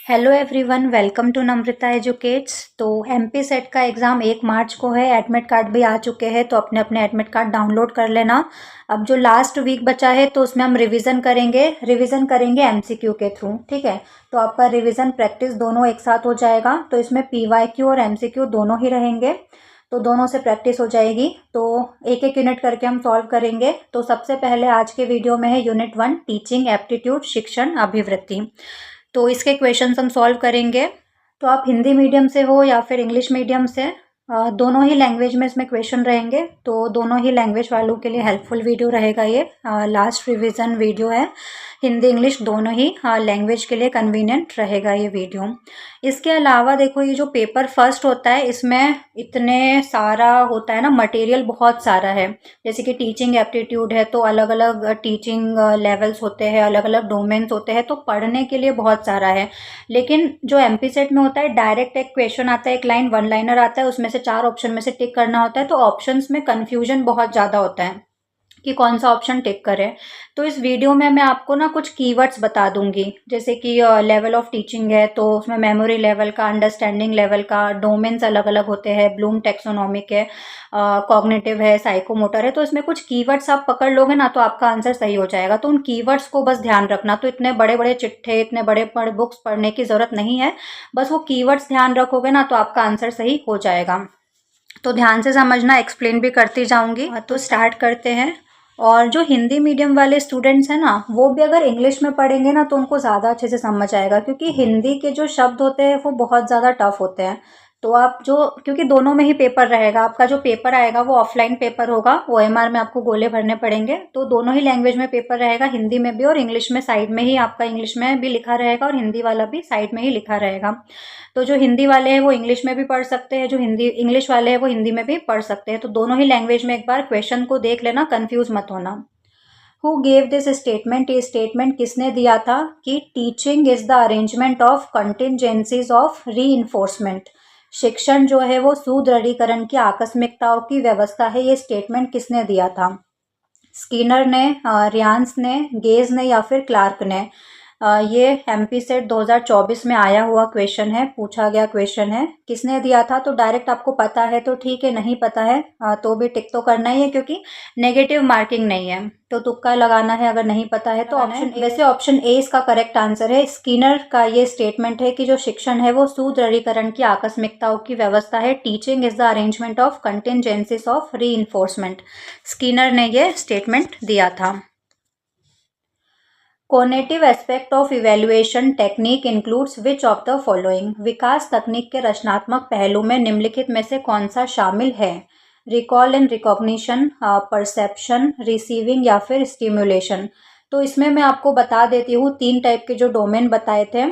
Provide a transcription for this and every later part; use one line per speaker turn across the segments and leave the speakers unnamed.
Hello everyone, welcome to Namrata educates. तो MP set का exam 1 मार्च को है। एडमिट कार्ड भी आ चुके हैं, तो अपने अपने एडमिट कार्ड डाउनलोड कर लेना। अब जो लास्ट वीक बचा है तो उसमें हम रिवीजन करेंगे एमसीक्यू के थ्रू। ठीक है, तो आपका रिवीजन प्रैक्टिस दोनों एक साथ हो जाएगा। तो इसमें पीवाईक्यू और एमसीक्यू दोनों ही रहेंगे, तो दोनों से प्रैक्टिस हो जाएगी। तो एक एक यूनिट करके हम सॉल्व करेंगे। तो सबसे पहले आज के वीडियो में है यूनिट 1 टीचिंग एप्टीट्यूड शिक्षण अभिवृत्ति। तो इसके क्वेश्चंस हम सॉल्व करेंगे। तो आप हिंदी मीडियम से हो या फिर इंग्लिश मीडियम से, दोनों ही लैंग्वेज में इसमें क्वेश्चन रहेंगे। तो दोनों ही लैंग्वेज वालों के लिए हेल्पफुल वीडियो रहेगा ये। लास्ट रिवीजन वीडियो है, हिंदी इंग्लिश दोनों ही लैंग्वेज के लिए कन्वीनियंट रहेगा ये वीडियो। इसके अलावा देखो, ये जो पेपर फर्स्ट होता है इसमें इतने सारा होता है ना, मटेरियल बहुत सारा है। जैसे कि टीचिंग एप्टीट्यूड है तो अलग अलग टीचिंग लेवल्स होते हैं, अलग अलग डोमेन्स होते हैं, तो पढ़ने के लिए बहुत सारा है। लेकिन जो एमपी सेट में होता है, डायरेक्ट एक क्वेश्चन आता है, एक लाइन वन लाइनर आता है, उसमें से 4 ऑप्शन में से टिक करना होता है। तो ऑप्शंस में कन्फ्यूजन बहुत ज़्यादा होता है कि कौन सा ऑप्शन टिक करें। तो इस वीडियो में मैं आपको ना कुछ कीवर्ड्स बता दूंगी। जैसे कि लेवल ऑफ टीचिंग है तो उसमें मेमोरी लेवल का, अंडरस्टैंडिंग लेवल का, डोमेन्स अलग अलग होते हैं, ब्लूम टेक्सोनोमिक है, कॉग्निटिव है, साइकोमोटर है। तो इसमें कुछ कीवर्ड्स आप पकड़ लोगे ना तो आपका आंसर सही हो जाएगा। तो उन कीवर्ड्स को बस ध्यान रखना। तो इतने बड़े बड़े चिट्ठे, इतने बड़े बड़े बुक्स पढ़ने की ज़रूरत नहीं है, बस वो कीवर्ड्स ध्यान रखोगे ना तो आपका आंसर सही हो जाएगा। तो ध्यान से समझना, एक्सप्लेन भी करती जाऊंगी। तो स्टार्ट करते हैं। और जो हिंदी मीडियम वाले स्टूडेंट्स हैं ना, वो भी अगर इंग्लिश में पढ़ेंगे ना तो उनको ज़्यादा अच्छे से समझ आएगा, क्योंकि हिंदी के जो शब्द होते हैं वो बहुत ज़्यादा टफ होते हैं। तो आप जो, क्योंकि दोनों में ही पेपर रहेगा, आपका जो पेपर आएगा वो ऑफलाइन पेपर होगा, ओएमआर में आपको गोले भरने पड़ेंगे। तो दोनों ही लैंग्वेज में पेपर रहेगा, हिंदी में भी और इंग्लिश में। साइड में ही आपका इंग्लिश में भी लिखा रहेगा और हिंदी वाला भी साइड में ही लिखा रहेगा। तो जो हिंदी वाले हैं वो इंग्लिश में भी पढ़ सकते हैं, जो इंग्लिश वाले हैं वो हिंदी में भी पढ़ सकते हैं। तो दोनों ही लैंग्वेज में एक बार क्वेश्चन को देख लेना, कंफ्यूज मत होना। हु गेव दिस स्टेटमेंट, ये स्टेटमेंट किसने दिया था कि teaching is the arrangement of contingencies of री, शिक्षण जो है वो सुदृढ़ीकरण की आकस्मिकताओं की व्यवस्था है। ये स्टेटमेंट किसने दिया था? स्किनर ने, रियांस ने, गेज ने या फिर क्लार्क ने? ये एमपी सेट 2024 में आया हुआ क्वेश्चन है, पूछा गया क्वेश्चन है। किसने दिया था? तो डायरेक्ट आपको पता है तो ठीक है, नहीं पता है तो भी टिक तो करना ही है, क्योंकि नेगेटिव मार्किंग नहीं है। तो तुक्का लगाना है अगर नहीं पता है तो। ऑप्शन ए इसका करेक्ट आंसर है। स्किनर का ये स्टेटमेंट है कि जो शिक्षण है वो सुदृढ़ीकरण की आकस्मिकताओं की व्यवस्था है। Teaching is the arrangement of contingencies of री। स्किनर ने ये स्टेटमेंट दिया था। Cognitive aspect of evaluation technique includes which of the following? विकास तकनीक के रचनात्मक पहलू में निम्नलिखित में से कौन सा शामिल है? Recall and recognition, perception, receiving या फिर स्टिमुलेशन? तो इसमें मैं आपको बता देती हूँ, 3 टाइप के जो डोमेन बताए थे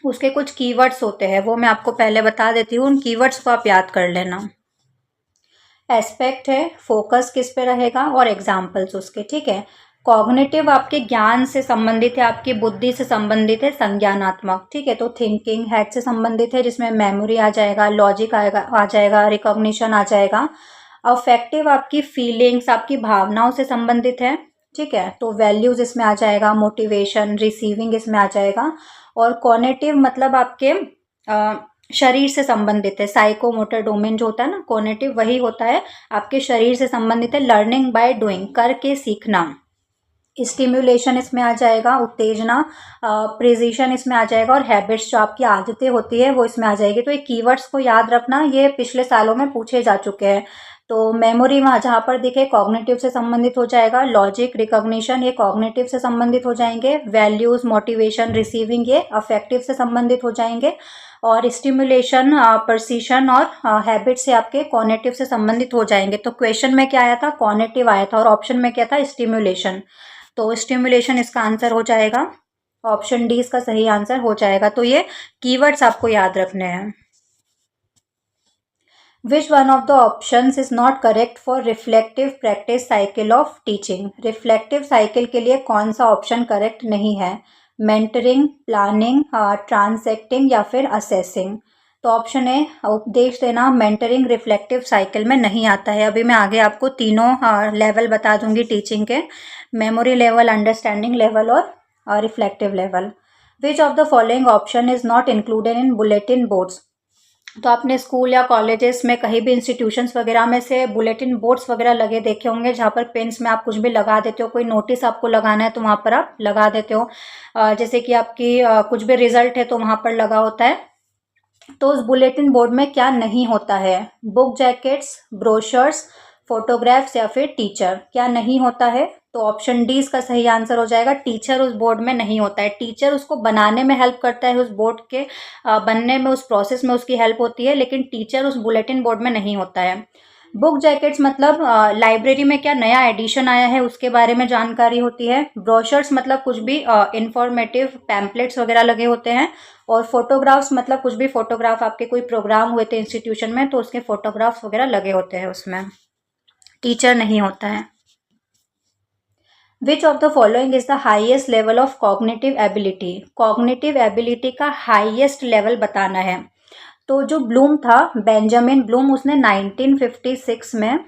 उसके कुछ कीवर्ड्स होते हैं, वो मैं आपको पहले बता देती हूँ। उन कीवर्ड्स को आप याद कर लेना। एस्पेक्ट है, फोकस किस पे रहेगा, और एग्जाम्पल्स उसके। ठीक है। कॉग्निटिव आपके ज्ञान से संबंधित है, आपकी बुद्धि से संबंधित है, संज्ञानात्मक। ठीक है। तो थिंकिंग, हेड से संबंधित है, जिसमें मेमोरी आ जाएगा, लॉजिक आ जाएगा, रिकॉग्निशन आ जाएगा। अफेक्टिव आपकी फीलिंग्स, आपकी भावनाओं से संबंधित है। ठीक है। तो वैल्यूज इसमें आ जाएगा, मोटिवेशन, रिसीविंग इसमें आ जाएगा। और कॉग्निटिव मतलब आपके शरीर से संबंधित है। साइकोमोटर डोमेन जो होता है ना, कॉग्निटिव वही होता है, आपके शरीर से संबंधित है। लर्निंग बाय डूइंग, करके सीखना। स्टिम्युलेशन इसमें आ जाएगा, उत्तेजना। प्रिसिशन इसमें आ जाएगा। और हैबिट्स, जो आपकी आदतें होती है वो इसमें आ जाएगी। तो ये कीवर्ड्स को याद रखना, ये पिछले सालों में पूछे जा चुके हैं। तो मेमोरी वहाँ जहाँ पर दिखे कॉग्निटिव से संबंधित हो जाएगा। लॉजिक, रिकॉग्निशन ये कॉग्निटिव से संबंधित हो जाएंगे। वैल्यूज, मोटिवेशन, रिसीविंग ये अफेक्टिव से संबंधित हो जाएंगे। और स्टिमुलेशन, परसिशन और हैबिट से आपके कॉग्निटिव से संबंधित हो जाएंगे। तो क्वेश्चन में क्या आया था? कॉग्निटिव आया था, और ऑप्शन में क्या था? स्टिमुलेशन। तो स्टिमुलेशन इसका आंसर हो जाएगा। ऑप्शन डी इसका सही आंसर हो जाएगा। तो ये कीवर्ड्स आपको याद रखने हैं। Which one of the options is not correct for reflective practice cycle of teaching? Reflective cycle के लिए कौन सा ऑप्शन करेक्ट नहीं है? मेंटरिंग, प्लानिंग, ट्रांसएक्टिंग या फिर असेसिंग? तो ऑप्शन ए, उपदेश देना, मेंटरिंग रिफ्लेक्टिव साइकिल में नहीं आता है। अभी मैं आगे आपको तीनों लेवल बता दूंगी टीचिंग के, मेमोरी लेवल, अंडरस्टैंडिंग लेवल और reflective level. Which of the following option is not included in bulletin boards. तो आपने स्कूल या कॉलेजेस में कहीं भी इंस्टीट्यूशंस वगैरह में से बुलेटिन बोर्ड्स वगैरह लगे देखे होंगे, जहाँ पर पेन्स में आप कुछ भी लगा देते हो, कोई नोटिस आपको लगाना है तो वहाँ पर आप लगा देते हो। जैसे कि आपकी कुछ भी रिजल्ट है तो वहाँ पर लगा होता है। तो उस बुलेटिन बोर्ड में क्या नहीं होता है? बुक जैकेट्स, ब्रोशर्स, फोटोग्राफ्स या फिर टीचर। क्या नहीं होता है? तो ऑप्शन डी इसका सही आंसर हो जाएगा। टीचर उस बोर्ड में नहीं होता है। टीचर उसको बनाने में हेल्प करता है, उस बोर्ड के बनने में, उस प्रोसेस में उसकी हेल्प होती है, लेकिन टीचर उस बुलेटिन बोर्ड में नहीं होता है। बुक जैकेट्स मतलब लाइब्रेरी में क्या नया एडिशन आया है उसके बारे में जानकारी होती है। ब्रोशर्स मतलब कुछ भी इंफॉर्मेटिव पैम्पलेट्स वगैरह लगे होते हैं। और फोटोग्राफ्स मतलब कुछ भी फोटोग्राफ, आपके कोई प्रोग्राम हुए थे इंस्टीट्यूशन में तो उसके फोटोग्राफ्स वगैरह लगे होते हैं उसमें। टीचर नहीं होता है। विच of the following is the highest level of cognitive ability. Cognitive ability का हाइएस्ट लेवल बताना है। तो जो ब्लूम था, बेंजामिन ब्लूम, उसने 1956 में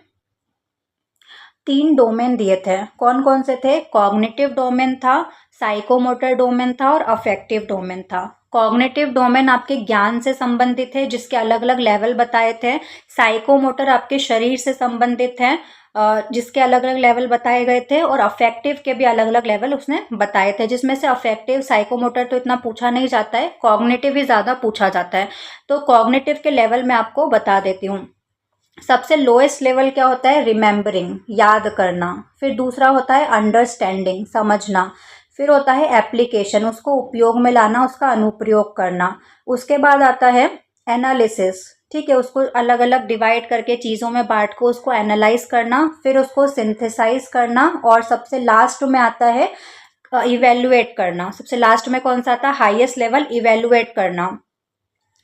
3 डोमेन दिए थे। कौन कौन से थे? कॉग्निटिव डोमेन था, साइकोमोटर डोमेन था और अफेक्टिव डोमेन था। कॉग्निटिव डोमेन आपके ज्ञान से संबंधित है, जिसके अलग अलग लेवल बताए थे। साइकोमोटर आपके शरीर से संबंधित है, जिसके अलग अलग लेवल बताए गए थे। और अफेक्टिव के भी अलग अलग लेवल उसने बताए थे, जिसमें से अफेक्टिव, साइकोमोटर तो इतना पूछा नहीं जाता है, कॉग्निटिव ही ज़्यादा पूछा जाता है। तो कॉग्निटिव के लेवल मैं आपको बता देती हूँ। सबसे लोएस्ट लेवल क्या होता है? रिमेम्बरिंग, याद करना। फिर दूसरा होता है अंडरस्टैंडिंग, समझना। फिर होता है एप्लीकेशन, उसको उपयोग में लाना, उसका अनुप्रयोग करना। उसके बाद आता है एनालिसिस, ठीक है, उसको अलग अलग डिवाइड करके चीज़ों में बांट को उसको एनालाइज करना, फिर उसको सिंथेसाइज करना, और सबसे लास्ट में आता है इवेल्युएट करना। सबसे लास्ट में कौन सा आता है? हाईएस्ट लेवल, इवेल्युएट करना।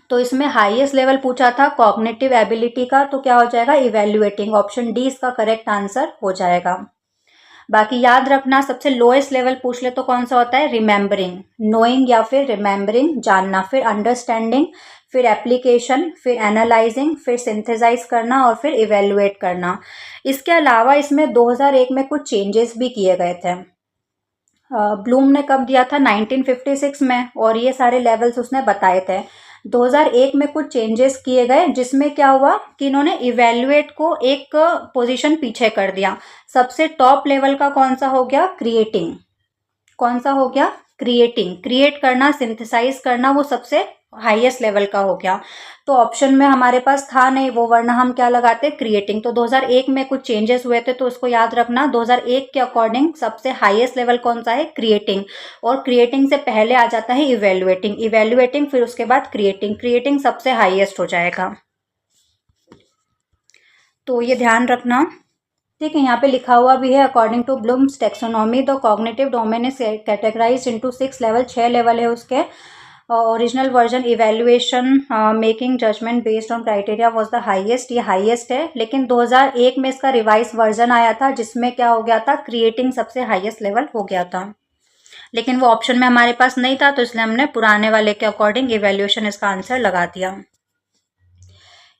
तो इसमें हाईएस्ट लेवल पूछा था कॉग्निटिव एबिलिटी का, तो क्या हो जाएगा? इवेल्युएटिंग। ऑप्शन डी इसका करेक्ट आंसर हो जाएगा। बाकी याद रखना, सबसे लोएस्ट लेवल पूछ ले तो कौन सा होता है? रिमेम्बरिंग, नोइंग या फिर रिमेम्बरिंग, जानना। फिर अंडरस्टैंडिंग, फिर एप्लीकेशन, फिर एनालाइजिंग, फिर सिंथेसाइज करना और फिर इवेल्युएट करना। इसके अलावा इसमें 2001 में कुछ चेंजेस भी किए गए थे। ब्लूम ने कब दिया था? 1956 में, और ये सारे लेवल्स उसने बताए थे। 2001 में कुछ चेंजेस किए गए, जिसमें क्या हुआ कि इन्होंने इवेल्युएट को एक पोजीशन पीछे कर दिया। सबसे टॉप लेवल का कौन सा हो गया? क्रिएटिंग। कौन सा हो गया? क्रिएटिंग। क्रिएट करना, सिंथेसाइज करना, वो सबसे हाईएस्ट लेवल का हो गया। तो ऑप्शन में हमारे पास था नहीं वो, वरना हम क्या लगाते? क्रिएटिंग। तो 2001 में कुछ चेंजेस हुए थे, तो उसको याद रखना। 2001 के अकॉर्डिंग सबसे हाईएस्ट लेवल कौन सा है? क्रिएटिंग। और क्रिएटिंग से पहले आ जाता है इवेल्युएटिंग। इवेल्युएटिंग, फिर उसके बाद क्रिएटिंग। क्रिएटिंग सबसे हाईएस्ट हो जाएगा। तो ये ध्यान रखना, ठीक है। यहाँ पे लिखा हुआ भी है, according to Bloom's taxonomy the cognitive domain is categorise into 6 level. 6 level है उसके। Original version evaluation, making judgement based on criteria was the highest, ये हाईएस्ट है। लेकिन 2001 में इसका रिवाइज वर्जन आया था, जिसमें क्या हो गया था? क्रिएटिंग सबसे हाईएस्ट लेवल हो गया था। लेकिन वो ऑप्शन में हमारे पास नहीं था, तो इसलिए हमने पुराने वाले के अकॉर्डिंग इवेल्युएशन इसका आंसर लगा दिया।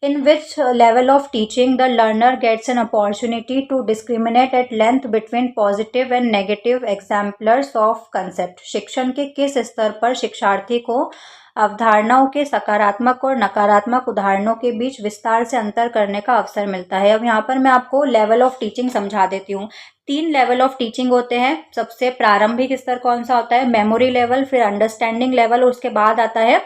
In which level of teaching the learner gets an opportunity to discriminate at length between positive and negative exemplars of concept? शिक्षण के किस स्तर पर शिक्षार्थी को अवधारणाओं के सकारात्मक और नकारात्मक उदाहरणों के बीच विस्तार से अंतर करने का अवसर मिलता है? अब यहाँ पर मैं आपको लेवल ऑफ टीचिंग समझा देती हूँ। 3 लेवल ऑफ टीचिंग होते हैं। सबसे प्रारंभिक स्तर कौन सा होता है? मेमोरी लेवल, फिर अंडरस्टैंडिंग लेवल, और उसके बाद आता है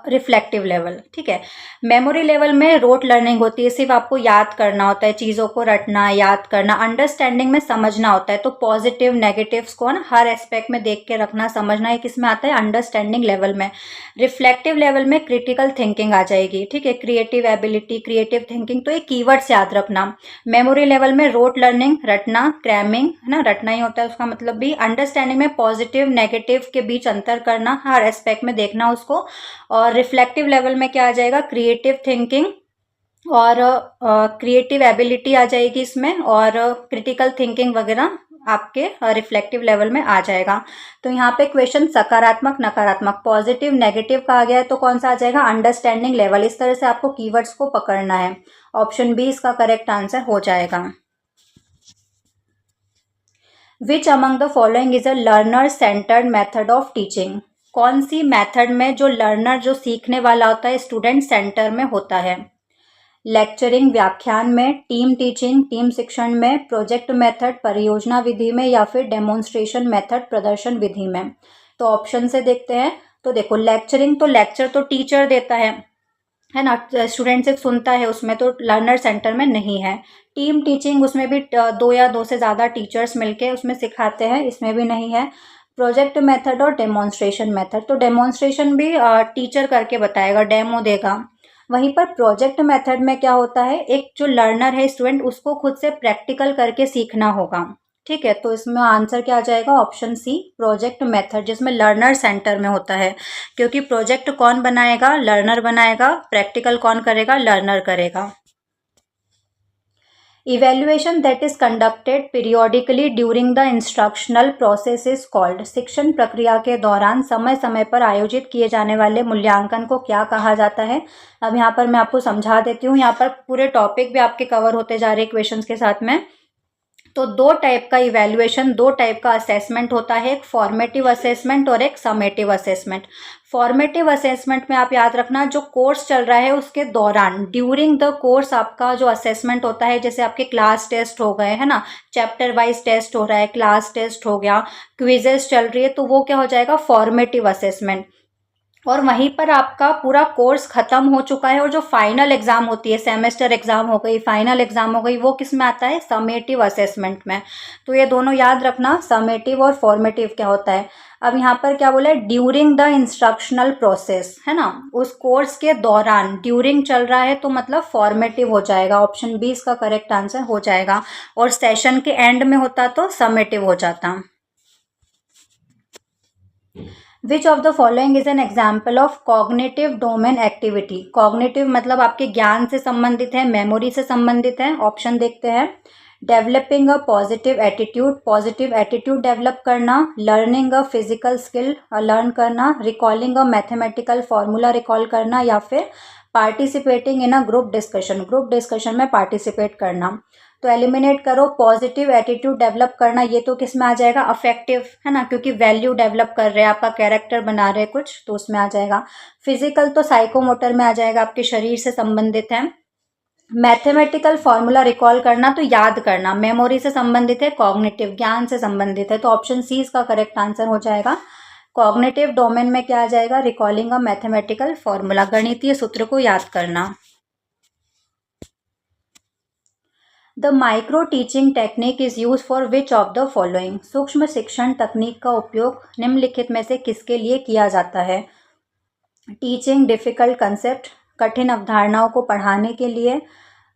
रिफ्लेक्टिव लेवल, ठीक है। मेमोरी लेवल में रोट लर्निंग होती है, सिर्फ आपको याद करना होता है, चीज़ों को रटना, याद करना। अंडरस्टैंडिंग में समझना होता है, तो पॉजिटिव नेगेटिव्स को ना हर एस्पेक्ट में देख के रखना, समझना, ये किस में आता है? अंडरस्टैंडिंग लेवल में। रिफ्लेक्टिव लेवल में क्रिटिकल थिंकिंग आ जाएगी, ठीक है, क्रिएटिव एबिलिटी, क्रिएटिव थिंकिंग, तो ये कीवर्ड्स याद रखना। मेमोरी लेवल में रोट लर्निंग, रटना, क्रैमिंग, है ना, रटना ही होता है उसका मतलब भी। अंडरस्टैंडिंग में पॉजिटिव नेगेटिव के बीच अंतर करना, हर एस्पेक्ट में देखना उसको। और रिफ्लेक्टिव लेवल में क्या आ जाएगा? क्रिएटिव थिंकिंग और क्रिएटिव एबिलिटी आ जाएगी इसमें, और क्रिटिकल थिंकिंग वगैरह आपके रिफ्लेक्टिव लेवल में आ जाएगा। तो यहाँ पे क्वेश्चन सकारात्मक नकारात्मक, पॉजिटिव नेगेटिव का आ गया है, तो कौन सा आ जाएगा? Understanding level. इस तरह से आपको कीवर्ड्स को पकड़ना है। ऑप्शन बी इसका करेक्ट आंसर हो जाएगा। Which among the following is a learner centred method of teaching? कौन सी मेथड में जो लर्नर जो सीखने वाला होता है स्टूडेंट सेंटर में होता है? लेक्चरिंग व्याख्यान में, टीम टीचिंग टीम शिक्षण में, प्रोजेक्ट मेथड परियोजना विधि में, या फिर डेमोन्स्ट्रेशन मेथड प्रदर्शन विधि में? तो ऑप्शन से देखते हैं। तो देखो लेक्चरिंग, तो लेक्चर तो टीचर देता है ना, स्टूडेंट सिर्फ सुनता है, उसमें तो लर्नर सेंटर में नहीं है। टीम टीचिंग, उसमें भी दो या दो से ज़्यादा टीचर्स मिलके उसमें सिखाते हैं, इसमें भी नहीं है। प्रोजेक्ट मेथड और डेमोन्स्ट्रेशन मेथड, तो डेमोन्स्ट्रेशन भी टीचर करके बताएगा, डेमो देगा। वहीं पर प्रोजेक्ट मेथड में क्या होता है, एक जो लर्नर है स्टूडेंट उसको खुद से प्रैक्टिकल करके सीखना होगा। ठीक है, तो इसमें आंसर क्या आ जाएगा? ऑप्शन सी, प्रोजेक्ट मेथड, जिसमें लर्नर सेंटर में होता है। क्योंकि प्रोजेक्ट कौन बनाएगा? लर्नर बनाएगा। प्रैक्टिकल कौन करेगा? लर्नर करेगा। Evaluation that is conducted periodically during the instructional process is called. शिक्षण प्रक्रिया के दौरान समय समय पर आयोजित किए जाने वाले मूल्यांकन को क्या कहा जाता है? अब यहाँ पर मैं आपको समझा देती हूँ, यहाँ पर पूरे टॉपिक भी आपके कवर होते जा रहे हैं क्वेश्चंस के साथ में। तो दो टाइप का इवैल्यूएशन, दो टाइप का असेसमेंट होता है, एक फॉर्मेटिव असेसमेंट और एक समेटिव असेसमेंट। फॉर्मेटिव असेसमेंट में आप याद रखना, जो कोर्स चल रहा है उसके दौरान, ड्यूरिंग द कोर्स आपका जो असेसमेंट होता है, जैसे आपके क्लास टेस्ट हो गए, है ना, चैप्टर वाइज टेस्ट हो रहा है, क्लास टेस्ट हो गया, क्विजेस चल रही है, तो वो क्या हो जाएगा? Formative assessment. और वहीं पर आपका पूरा कोर्स खत्म हो चुका है और जो फाइनल एग्जाम होती है, सेमेस्टर एग्जाम हो गई, फाइनल एग्जाम हो गई, वो किस में आता है? समेटिव असेसमेंट में। तो ये दोनों याद रखना, समेटिव और फॉर्मेटिव क्या होता है। अब यहाँ पर क्या बोला है? ड्यूरिंग द इंस्ट्रक्शनल प्रोसेस, है ना, उस कोर्स के दौरान, ड्यूरिंग चल रहा है तो मतलब फॉर्मेटिव हो जाएगा। ऑप्शन बी इसका करेक्ट आंसर हो जाएगा। और सेशन के एंड में होता तो समेटिव हो जाता। विच of the following is an example of cognitive domain activity? Cognitive मतलब आपके ज्ञान से संबंधित है, मेमोरी से संबंधित है। ऑप्शन देखते हैं। Developing a positive attitude, positive attitude develop करना, learning a physical skill, learn करना, recalling a mathematical formula recall करना, या फिर participating in a group discussion, group discussion में पार्टिसिपेट करना। तो एलिमिनेट करो। पॉजिटिव एटीट्यूड डेवलप करना, ये तो किस में आ जाएगा? अफेक्टिव, है ना, क्योंकि वैल्यू डेवलप कर रहे हैं, आपका कैरेक्टर बना रहे हैं कुछ, तो उसमें आ जाएगा। फिजिकल तो साइकोमोटर में आ जाएगा, आपके शरीर से संबंधित है। मैथमेटिकल फॉर्मूला रिकॉल करना तो याद करना, मेमोरी से संबंधित है। कॉग्निटिव ज्ञान से संबंधित है, तो ऑप्शन सी इसका करेक्ट आंसर हो जाएगा। कॉग्निटिव डोमेन में क्या आ जाएगा? रिकॉलिंग अ मैथमेटिकल फॉर्मूला, गणितीय सूत्र को याद करना। The micro teaching technique is use for which of the following? सूक्ष्म शिक्षण तकनीक का उपयोग निम्नलिखित में से किसके लिए किया जाता है? टीचिंग डिफिकल्ट कंसेप्ट, कठिन अवधारणाओं को पढ़ाने के लिए,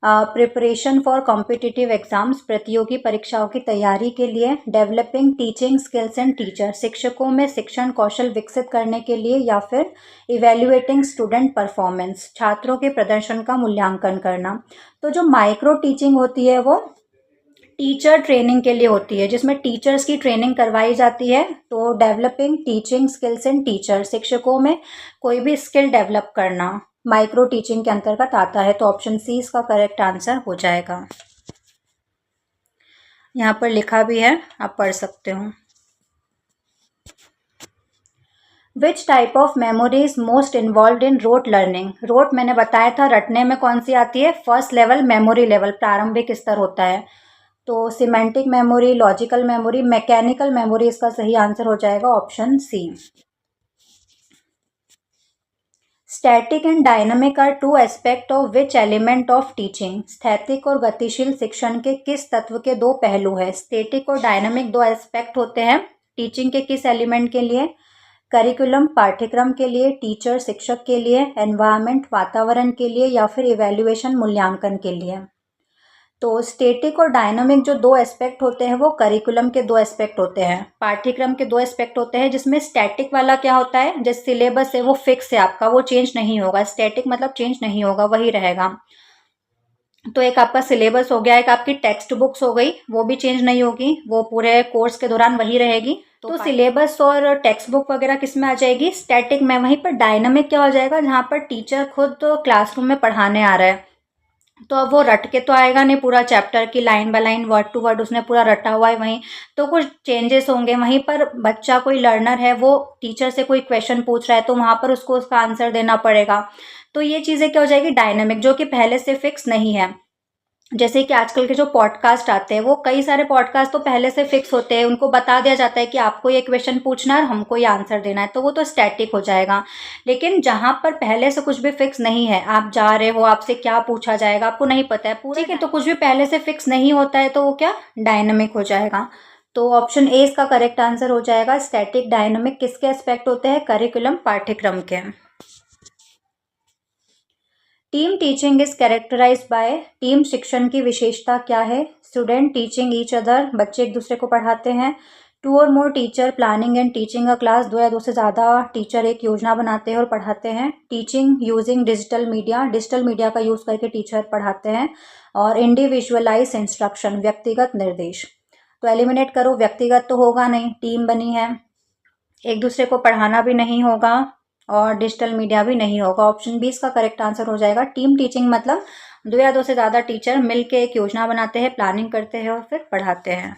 प्रिपरेशन फॉर कॉम्पिटिटिव एग्जाम्स, प्रतियोगी परीक्षाओं की तैयारी के लिए, developing teaching skills and teacher, शिक्षकों में शिक्षण कौशल विकसित करने के लिए, या फिर इवेल्युएटिंग स्टूडेंट परफॉर्मेंस, छात्रों के प्रदर्शन का मूल्यांकन करना। तो जो माइक्रो टीचिंग होती है वो टीचर ट्रेनिंग के लिए होती है, जिसमें टीचर्स की ट्रेनिंग करवाई जाती है। तो developing teaching skills in teacher, शिक्षकों में कोई भी स्किल डेवलप करना, माइक्रो टीचिंग के अंतर्गत आता है। तो ऑप्शन सी इसका करेक्ट आंसर हो जाएगा। यहाँ पर लिखा भी है, आप पढ़ सकते हो। Which type of memory is most involve in rote learning? Rote मैंने बताया था रटने में कौन सी आती है? फर्स्ट लेवल मेमोरी लेवल, प्रारंभिक स्तर होता है। तो semantic memory, logical memory, mechanical memory, इसका सही आंसर हो जाएगा option C. Static and dynamic are two aspect of which element of teaching? स्थैतिक और गतिशील शिक्षण के किस तत्व के दो पहलू है? स्टैटिक और डायनामिक दो एस्पेक्ट होते हैं टीचिंग के किस एलिमेंट के लिए? करिकुलम पाठ्यक्रम के लिए, टीचर शिक्षक के लिए, एनवायरनमेंट वातावरण के लिए, या फिर इवैल्यूएशन मूल्यांकन के लिए? तो स्टैटिक और डायनामिक जो दो एस्पेक्ट होते हैं वो करिकुलम के दो एस्पेक्ट होते हैं, पाठ्यक्रम के दो एस्पेक्ट होते हैं। जिसमें स्टैटिक वाला क्या होता है? जैसे सिलेबस है वो फिक्स है आपका, वो चेंज नहीं होगा। स्टैटिक मतलब चेंज नहीं होगा, वही रहेगा। तो एक आपका सिलेबस हो गया, एक आपकी टेक्स्ट बुक्स हो गई, वो भी चेंज नहीं होगी, वो पूरे कोर्स के दौरान वही रहेगी। तो सिलेबस और टेक्स्ट बुक वगैरह किस में आ जाएगी? स्टैटिक में। वहीं पर डायनामिक क्या हो जाएगा? जहाँ पर टीचर खुद तो क्लासरूम में पढ़ाने आ रहा है, तो अब वो रट के तो आएगा नहीं पूरा चैप्टर की line by line word to word उसने पूरा रटा हुआ है वहीं, तो कुछ चेंजेस होंगे वहीं पर। बच्चा कोई लर्नर है, वो टीचर से कोई क्वेश्चन पूछ रहा है तो वहाँ पर उसको उसका आंसर देना पड़ेगा। तो ये चीज़ें क्या हो जाएगी, डायनेमिक, जो कि पहले से फिक्स नहीं है। जैसे कि आजकल के जो पॉडकास्ट आते हैं, वो कई सारे पॉडकास्ट तो पहले से फिक्स होते हैं, उनको बता दिया जाता है कि आपको ये क्वेश्चन पूछना है और हमको ये आंसर देना है, तो वो तो स्टैटिक हो जाएगा। लेकिन जहाँ पर पहले से कुछ भी फिक्स नहीं है, आप जा रहे हो, आपसे क्या पूछा जाएगा आपको नहीं पता है पूरा, ठीक है, तो कुछ भी पहले से फिक्स नहीं होता है तो वो क्या, डायनेमिक हो जाएगा। तो ऑप्शन ए इसका करेक्ट आंसर हो जाएगा। स्टैटिक डायनेमिक किसके एस्पेक्ट होते हैं, करिकुलम, पाठ्यक्रम के। Team teaching is characterised by, team शिक्षण की विशेषता क्या है, स्टूडेंट टीचिंग ईच अदर, बच्चे एक दूसरे को पढ़ाते हैं। टू और more teacher planning and teaching a class, दो या दो से ज़्यादा टीचर एक योजना बनाते हैं और पढ़ाते हैं। Teaching using digital media, digital media का यूज़ करके टीचर पढ़ाते हैं। और इंडिविजुअलाइज इंस्ट्रक्शन, व्यक्तिगत निर्देश। तो एलिमिनेट करो, व्यक्तिगत तो होगा नहीं, टीम बनी है, एक दूसरे को पढ़ाना भी नहीं होगा और डिजिटल मीडिया भी नहीं होगा। ऑप्शन बी इसका करेक्ट आंसर हो जाएगा। टीम टीचिंग मतलब दो या दो से ज़्यादा टीचर मिलके एक योजना बनाते हैं, प्लानिंग करते हैं और फिर पढ़ाते हैं।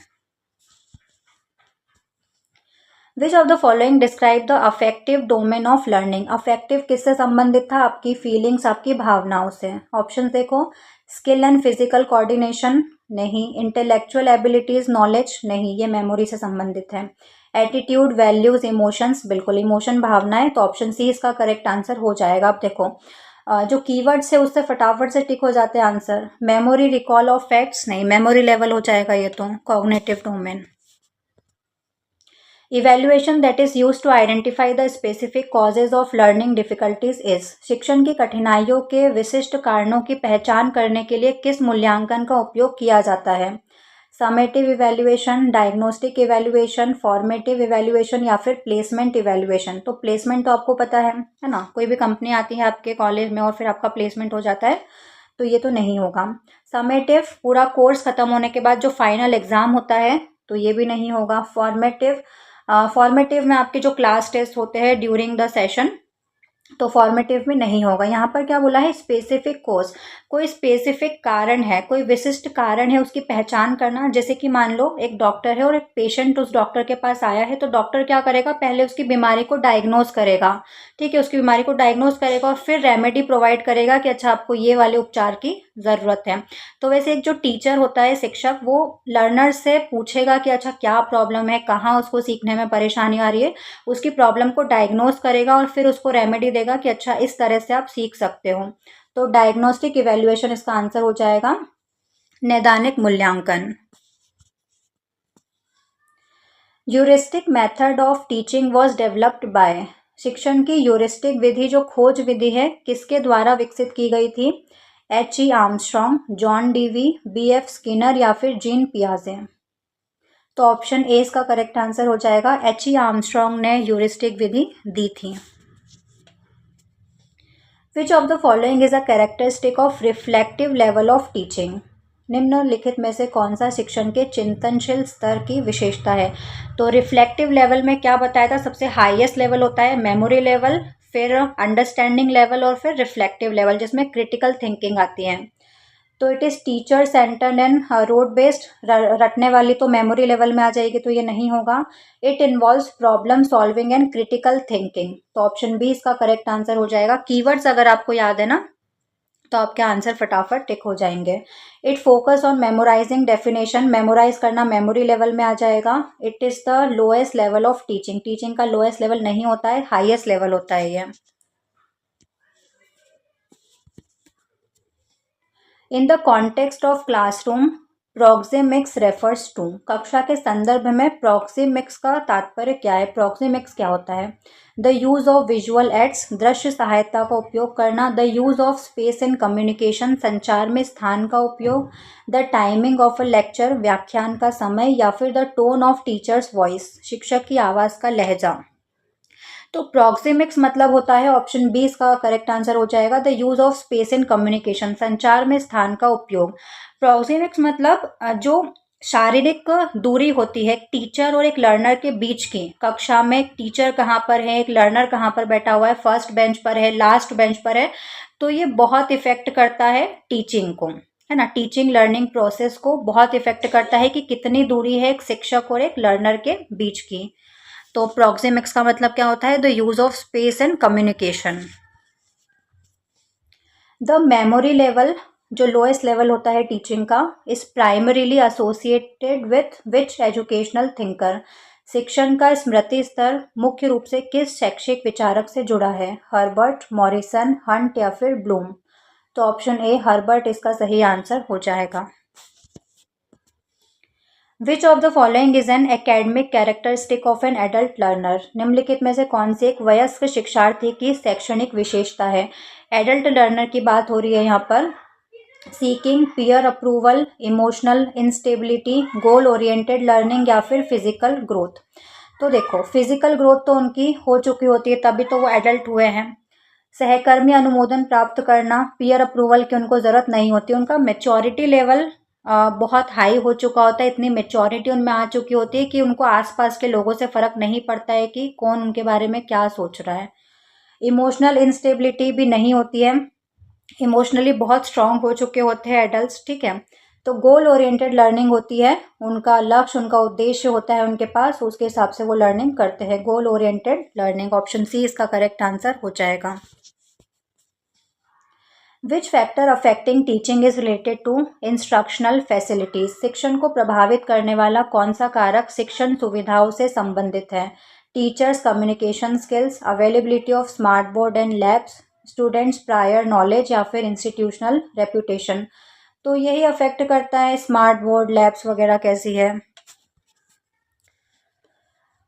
विच of the following describe the affective domain of learning, affective किससे संबंधित था, आपकी फीलिंग्स, आपकी भावनाओं से। ऑप्शन देखो, स्किल एंड फिजिकल कोऑर्डिनेशन, नहीं। इंटेलेक्चुअल एबिलिटीज, नॉलेज, नहीं, ये मेमोरी से संबंधित है। एटीट्यूड, वैल्यूज, इमोशंस, बिल्कुल इमोशन, भावनाएं, तो ऑप्शन सी इसका करेक्ट आंसर हो जाएगा। अब देखो जो कीवर्ड्स है उससे फटाफट से टिक हो जाते हैं answer. Memory, recall of facts, नहीं, मेमोरी लेवल हो जाएगा ये तो। Cognitive domain. Evaluation that is use to identify the specific causes of learning difficulties is, शिक्षण की कठिनाइयों के विशिष्ट कारणों की पहचान करने के लिए किस मूल्यांकन का उपयोग किया जाता है। Summative evaluation, diagnostic evaluation, formative evaluation या फिर प्लेसमेंट इवेल्युएशन। तो प्लेसमेंट तो आपको पता है ना, कोई भी कंपनी आती है आपके कॉलेज में और फिर आपका प्लेसमेंट हो जाता है, तो ये तो नहीं होगा। समेटिव, पूरा कोर्स खत्म होने के बाद जो फाइनल एग्जाम होता है, तो ये भी नहीं होगा। फॉर्मेटिव, फॉर्मेटिव में आपके जो क्लास टेस्ट होते हैं ड्यूरिंग द सेशन, तो फॉर्मेटिव में नहीं होगा। यहाँ पर क्या बोला है, स्पेसिफिक कोर्स, कोई स्पेसिफिक कारण है, कोई विशिष्ट कारण है, उसकी पहचान करना। जैसे कि मान लो एक डॉक्टर है और एक पेशेंट उस डॉक्टर के पास आया है, तो डॉक्टर क्या करेगा, पहले उसकी बीमारी को डायग्नोज करेगा, ठीक है, उसकी बीमारी को डायग्नोज करेगा और फिर रेमेडी प्रोवाइड करेगा कि अच्छा आपको ये वाले उपचार की ज़रूरत है। तो वैसे एक जो टीचर होता है, शिक्षक, वो लर्नर से पूछेगा कि अच्छा क्या प्रॉब्लम है, कहाँ उसको सीखने में परेशानी आ रही है, उसकी प्रॉब्लम को डायग्नोज करेगा और फिर उसको रेमेडी देगा कि अच्छा इस तरह से आप सीख सकते हो। तो डायग्नोस्टिक इवेल्युएशन इसका आंसर हो जाएगा। नैदानिक मूल्यांकन। Heuristic method of teaching was developed by, शिक्षण की यूरिस्टिक विधि, जो खोज विधि है, किसके द्वारा विकसित की गई थी। H.E. Armstrong, John Dewey, B.F. Skinner या फिर जीन पियाजे। तो ऑप्शन ए इसका करेक्ट आंसर हो जाएगा। H.E. आर्मस्ट्रॉन्ग ने यूरिस्टिक विधि दी थी। विच of the following is a characteristic of reflective level of teaching, निम्नलिखित में से कौन सा शिक्षण के चिंतनशील स्तर की विशेषता है। तो रिफ्लेक्टिव लेवल में क्या बताया था, सबसे हाईएस्ट लेवल होता है मेमोरी लेवल, फिर अंडरस्टैंडिंग लेवल और फिर रिफ्लेक्टिव लेवल, जिसमें क्रिटिकल थिंकिंग आती है। तो it is teacher centred and road based, रटने वाली तो मेमोरी लेवल में आ जाएगी, तो ये नहीं होगा। It involves problem solving and critical thinking, तो ऑप्शन बी इसका करेक्ट आंसर हो जाएगा। कीवर्ड्स अगर आपको याद है ना, तो आपके आंसर फटाफट टिक हो जाएंगे। It focus on memorising definition, memorise करना मेमोरी लेवल में आ जाएगा। It is the lowest level of teaching, teaching का लोएस्ट लेवल नहीं होता है, हाईएस्ट लेवल होता है ये। In the context of classroom, proxemics refers to, कक्षा के संदर्भ में प्रोक्सीमिक्स का तात्पर्य क्या है, प्रोक्सीमिक्स क्या होता है। The use of visual aids, दृश्य सहायता का उपयोग करना। The use of space in communication, संचार में स्थान का उपयोग। The timing of a lecture, व्याख्यान का समय। या फिर the tone of teachers voice, शिक्षक की आवाज़ का लहजा। तो प्रॉक्सिमिक्स मतलब होता है, ऑप्शन बी इसका करेक्ट आंसर हो जाएगा, the use of space in communication, संचार में स्थान का उपयोग। प्रॉक्सिमिक्स मतलब जो शारीरिक दूरी होती है एक टीचर और एक लर्नर के बीच की। कक्षा में एक टीचर कहाँ पर है, एक लर्नर कहाँ पर बैठा हुआ है, फर्स्ट बेंच पर है, लास्ट बेंच पर है, तो ये बहुत इफेक्ट करता है टीचिंग को, है ना। टीचिंग लर्निंग प्रोसेस को बहुत इफेक्ट करता है कि कितनी दूरी है एक शिक्षक और एक लर्नर के बीच की। तो प्रोक्सेमिक्स का मतलब क्या होता है? The use of space and communication. The memory level, जो लोएस्ट लेवल होता है टीचिंग का, is primarily associated with which educational thinker. शिक्षण का स्मृति स्तर मुख्य रूप से किस शैक्षिक विचारक से जुड़ा है? हर्बर्ट, मॉरिसन, हंट या फिर ब्लूम? तो ऑप्शन ए हर्बर्ट इसका सही आंसर हो जाएगा। Which of the following is an academic characteristic of an adult learner? निम्नलिखित में से कौन सी एक वयस्क शिक्षार्थी की शैक्षणिक विशेषता है? एडल्ट लर्नर की बात हो रही है यहाँ पर। Seeking, peer approval, emotional instability, गोल ओरिएंटेड लर्निंग या फिर फिजिकल ग्रोथ? तो देखो, फिजिकल ग्रोथ तो उनकी हो चुकी होती है, तभी तो वो एडल्ट हुए हैं। सहकर्मी अनुमोदन प्राप्त करना, पीयर अप्रूवल की उनको ज़रूरत नहीं होती। उनका मेच्योरिटी लेवल बहुत हाई हो चुका होता है, इतनी मेच्योरिटी उनमें आ चुकी होती है कि उनको आसपास के लोगों से फ़र्क नहीं पड़ता है कि कौन उनके बारे में क्या सोच रहा है। इमोशनल इंस्टेबिलिटी भी नहीं होती है, इमोशनली बहुत स्ट्रांग हो चुके होते हैं एडल्ट्स, ठीक है। तो गोल ओरिएंटेड लर्निंग होती है, उनका लक्ष्य, उनका उद्देश्य होता है उनके पास, उसके हिसाब से वो लर्निंग करते हैं। Goal oriented learning, option C इसका करेक्ट आंसर हो जाएगा। Which factor affecting teaching is related to instructional facilities? शिक्षण को प्रभावित करने वाला कौन सा कारक शिक्षण सुविधाओं से संबंधित है? Teachers communication skills, availability of smart board and labs, students prior knowledge या फिर इंस्टीट्यूशनल रेपुटेशन? तो यही अफेक्ट करता है, स्मार्ट बोर्ड, लैब्स वगैरह कैसी है।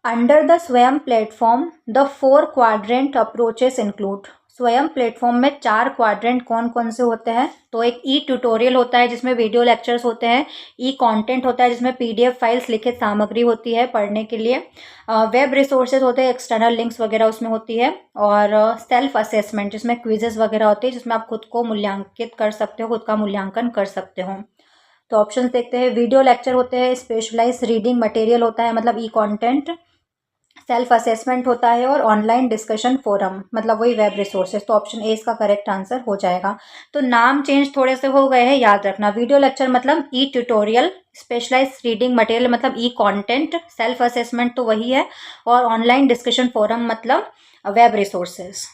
Under the Swayam platform the 4 quadrant approaches include? स्वयं प्लेटफॉर्म में 4 क्वाड्रेंट कौन कौन से होते हैं? तो एक ई ट्यूटोरियल होता है जिसमें वीडियो लेक्चर्स होते हैं, ई कंटेंट होता है जिसमें पीडीएफ फाइल्स, लिखित सामग्री होती है पढ़ने के लिए, वेब रिसोर्सेज होते हैं, एक्सटर्नल लिंक्स वगैरह उसमें होती है, और सेल्फ असेसमेंट जिसमें क्विजेस वगैरह होती है जिसमें आप खुद को मूल्यांकित कर सकते हो, खुद का मूल्यांकन कर सकते हो। तो ऑप्शन देखते हैं। वीडियो लेक्चर होते हैं, स्पेशलाइज रीडिंग मटेरियल होता है मतलब ई कंटेंट, सेल्फ असेसमेंट होता है, और ऑनलाइन डिस्कशन फोरम मतलब वही वेब रिसोर्सेज। तो ऑप्शन ए इसका करेक्ट आंसर हो जाएगा। तो नाम चेंज थोड़े से हो गए हैं, याद रखना। वीडियो लेक्चर मतलब ई ट्यूटोरियल, स्पेशलाइज रीडिंग मटेरियल मतलब ई कंटेंट, सेल्फ असेसमेंट तो वही है, और ऑनलाइन डिस्कशन फोरम मतलब वेब रिसोर्सेज,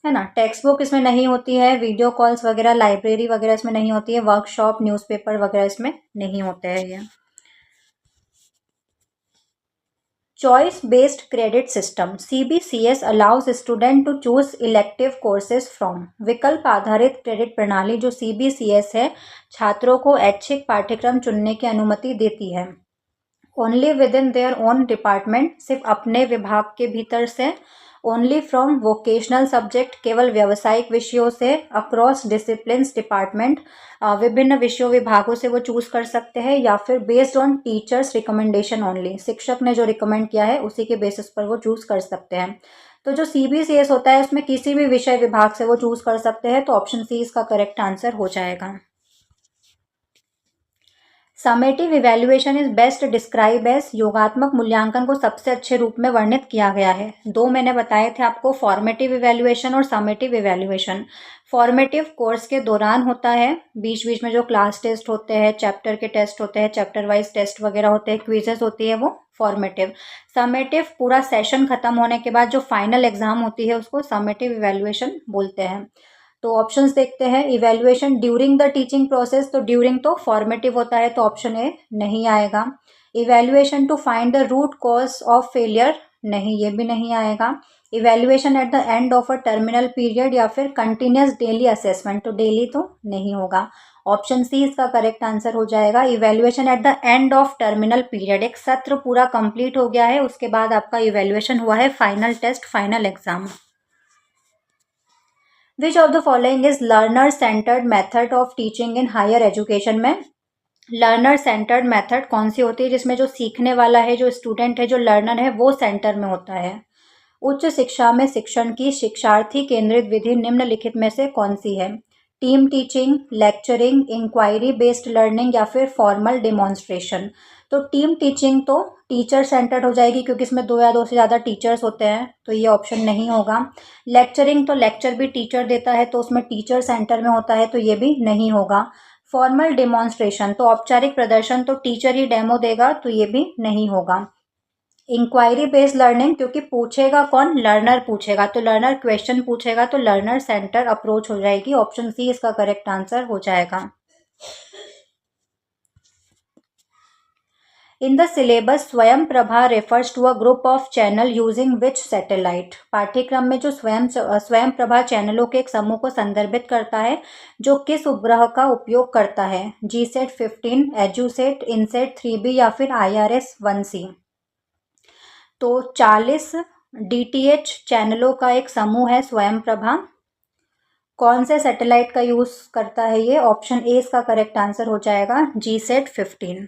है ना। टेक्स्ट बुक इसमें नहीं होती है, वीडियो कॉल्स वगैरह, लाइब्रेरी वगैरह इसमें नहीं होती है, वर्कशॉप, न्यूज़पेपर वगैरह इसमें नहीं होते हैं ये। Choice based credit system CBCS allows student to choose elective courses from. विकल्प आधारित क्रेडिट प्रणाली जो सीबीसीएस है, छात्रों को ऐच्छिक पाठ्यक्रम चुनने की अनुमति देती है। Only with in their own department, सिर्फ अपने विभाग के भीतर से। ओनली फ्रॉम वोकेशनल सब्जेक्ट, केवल व्यावसायिक विषयों से। अक्रॉस डिसिप्लिन्स डिपार्टमेंट, विभिन्न विषयों विभागों से वो चूज कर सकते हैं। या फिर based on teachers recommendation only, शिक्षक ने जो रिकमेंड किया है उसी के बेसिस पर वो चूज कर सकते हैं। तो जो सीबीसीएस होता है उसमें किसी भी विषय विभाग से वो चूज कर सकते हैं। तो ऑप्शन सी इसका करेक्ट आंसर हो जाएगा। Summative evaluation is best describe as, योगात्मक मूल्यांकन को सबसे अच्छे रूप में वर्णित किया गया है। दो मैंने बताए थे आपको, फॉर्मेटिव इवैल्यूएशन और समेटिव इवैल्यूएशन। फॉर्मेटिव कोर्स के दौरान होता है, बीच बीच में जो क्लास टेस्ट होते हैं, चैप्टर के टेस्ट होते हैं, चैप्टर वाइज टेस्ट वगैरह होते हैं, क्विजेस होती है, वो फॉर्मेटिव। समेटिव पूरा सेशन खत्म होने के बाद जो फाइनल एग्जाम होती है उसको समेटिव इवैल्यूएशन बोलते हैं। तो ऑप्शंस देखते हैं। Evaluation during the teaching process, तो ड्यूरिंग तो फॉर्मेटिव होता है, तो ऑप्शन ए नहीं आएगा। Evaluation to find the root cause of failure, नहीं, ये भी नहीं आएगा। Evaluation at the end of a terminal period या फिर कंटिन्यूस डेली असेसमेंट, तो डेली तो नहीं होगा। ऑप्शन सी इसका करेक्ट आंसर हो जाएगा। Evaluation at the end of terminal period, एक सत्र पूरा कंप्लीट हो गया है, उसके बाद आपका इवैल्यूएशन हुआ है, final test, final exam. Which of the following is learner centred method of teaching in higher education? में लर्नर सेंटर्ड मेथड कौन सी होती है जिसमें जो सीखने वाला है, जो स्टूडेंट है, जो लर्नर है, वो सेंटर में होता है? उच्च शिक्षा में शिक्षण की शिक्षार्थी केंद्रित विधि निम्नलिखित में से कौन सी है? Team teaching, lecturing, inquiry based learning या फिर फॉर्मल डिमॉन्स्ट्रेशन। तो टीम टीचिंग तो टीचर सेंटर्ड हो जाएगी क्योंकि इसमें दो या दो से ज़्यादा टीचर्स होते हैं, तो ये ऑप्शन नहीं होगा। लेक्चरिंग तो लेक्चर भी टीचर देता है तो उसमें टीचर सेंटर में होता है, तो ये भी नहीं होगा। फॉर्मल डिमॉन्स्ट्रेशन तो औपचारिक प्रदर्शन तो टीचर ही डेमो देगा, तो ये भी नहीं होगा। इंक्वायरी बेस्ड लर्निंग क्योंकि पूछेगा कौन, लर्नर पूछेगा, तो लर्नर क्वेश्चन पूछेगा तो लर्नर सेंटर अप्रोच हो जाएगी। ऑप्शन सी इसका करेक्ट आंसर हो जाएगा। इन the syllabus Swayam Prabha refers to a group of channel using which satellite. पाठ्यक्रम में जो स्वयं प्रभा चैनलों के एक समूह को संदर्भित करता है जो किस उपग्रह का उपयोग करता है? GSAT 15, एजुसेट, इनसेट 3B या फिर IRS 1C। तो 40 DTH चैनलों का एक समूह है स्वयं प्रभा। कौन से सैटेलाइट का यूज करता है ये? ऑप्शन ए इसका करेक्ट आंसर हो जाएगा, GSAT 15।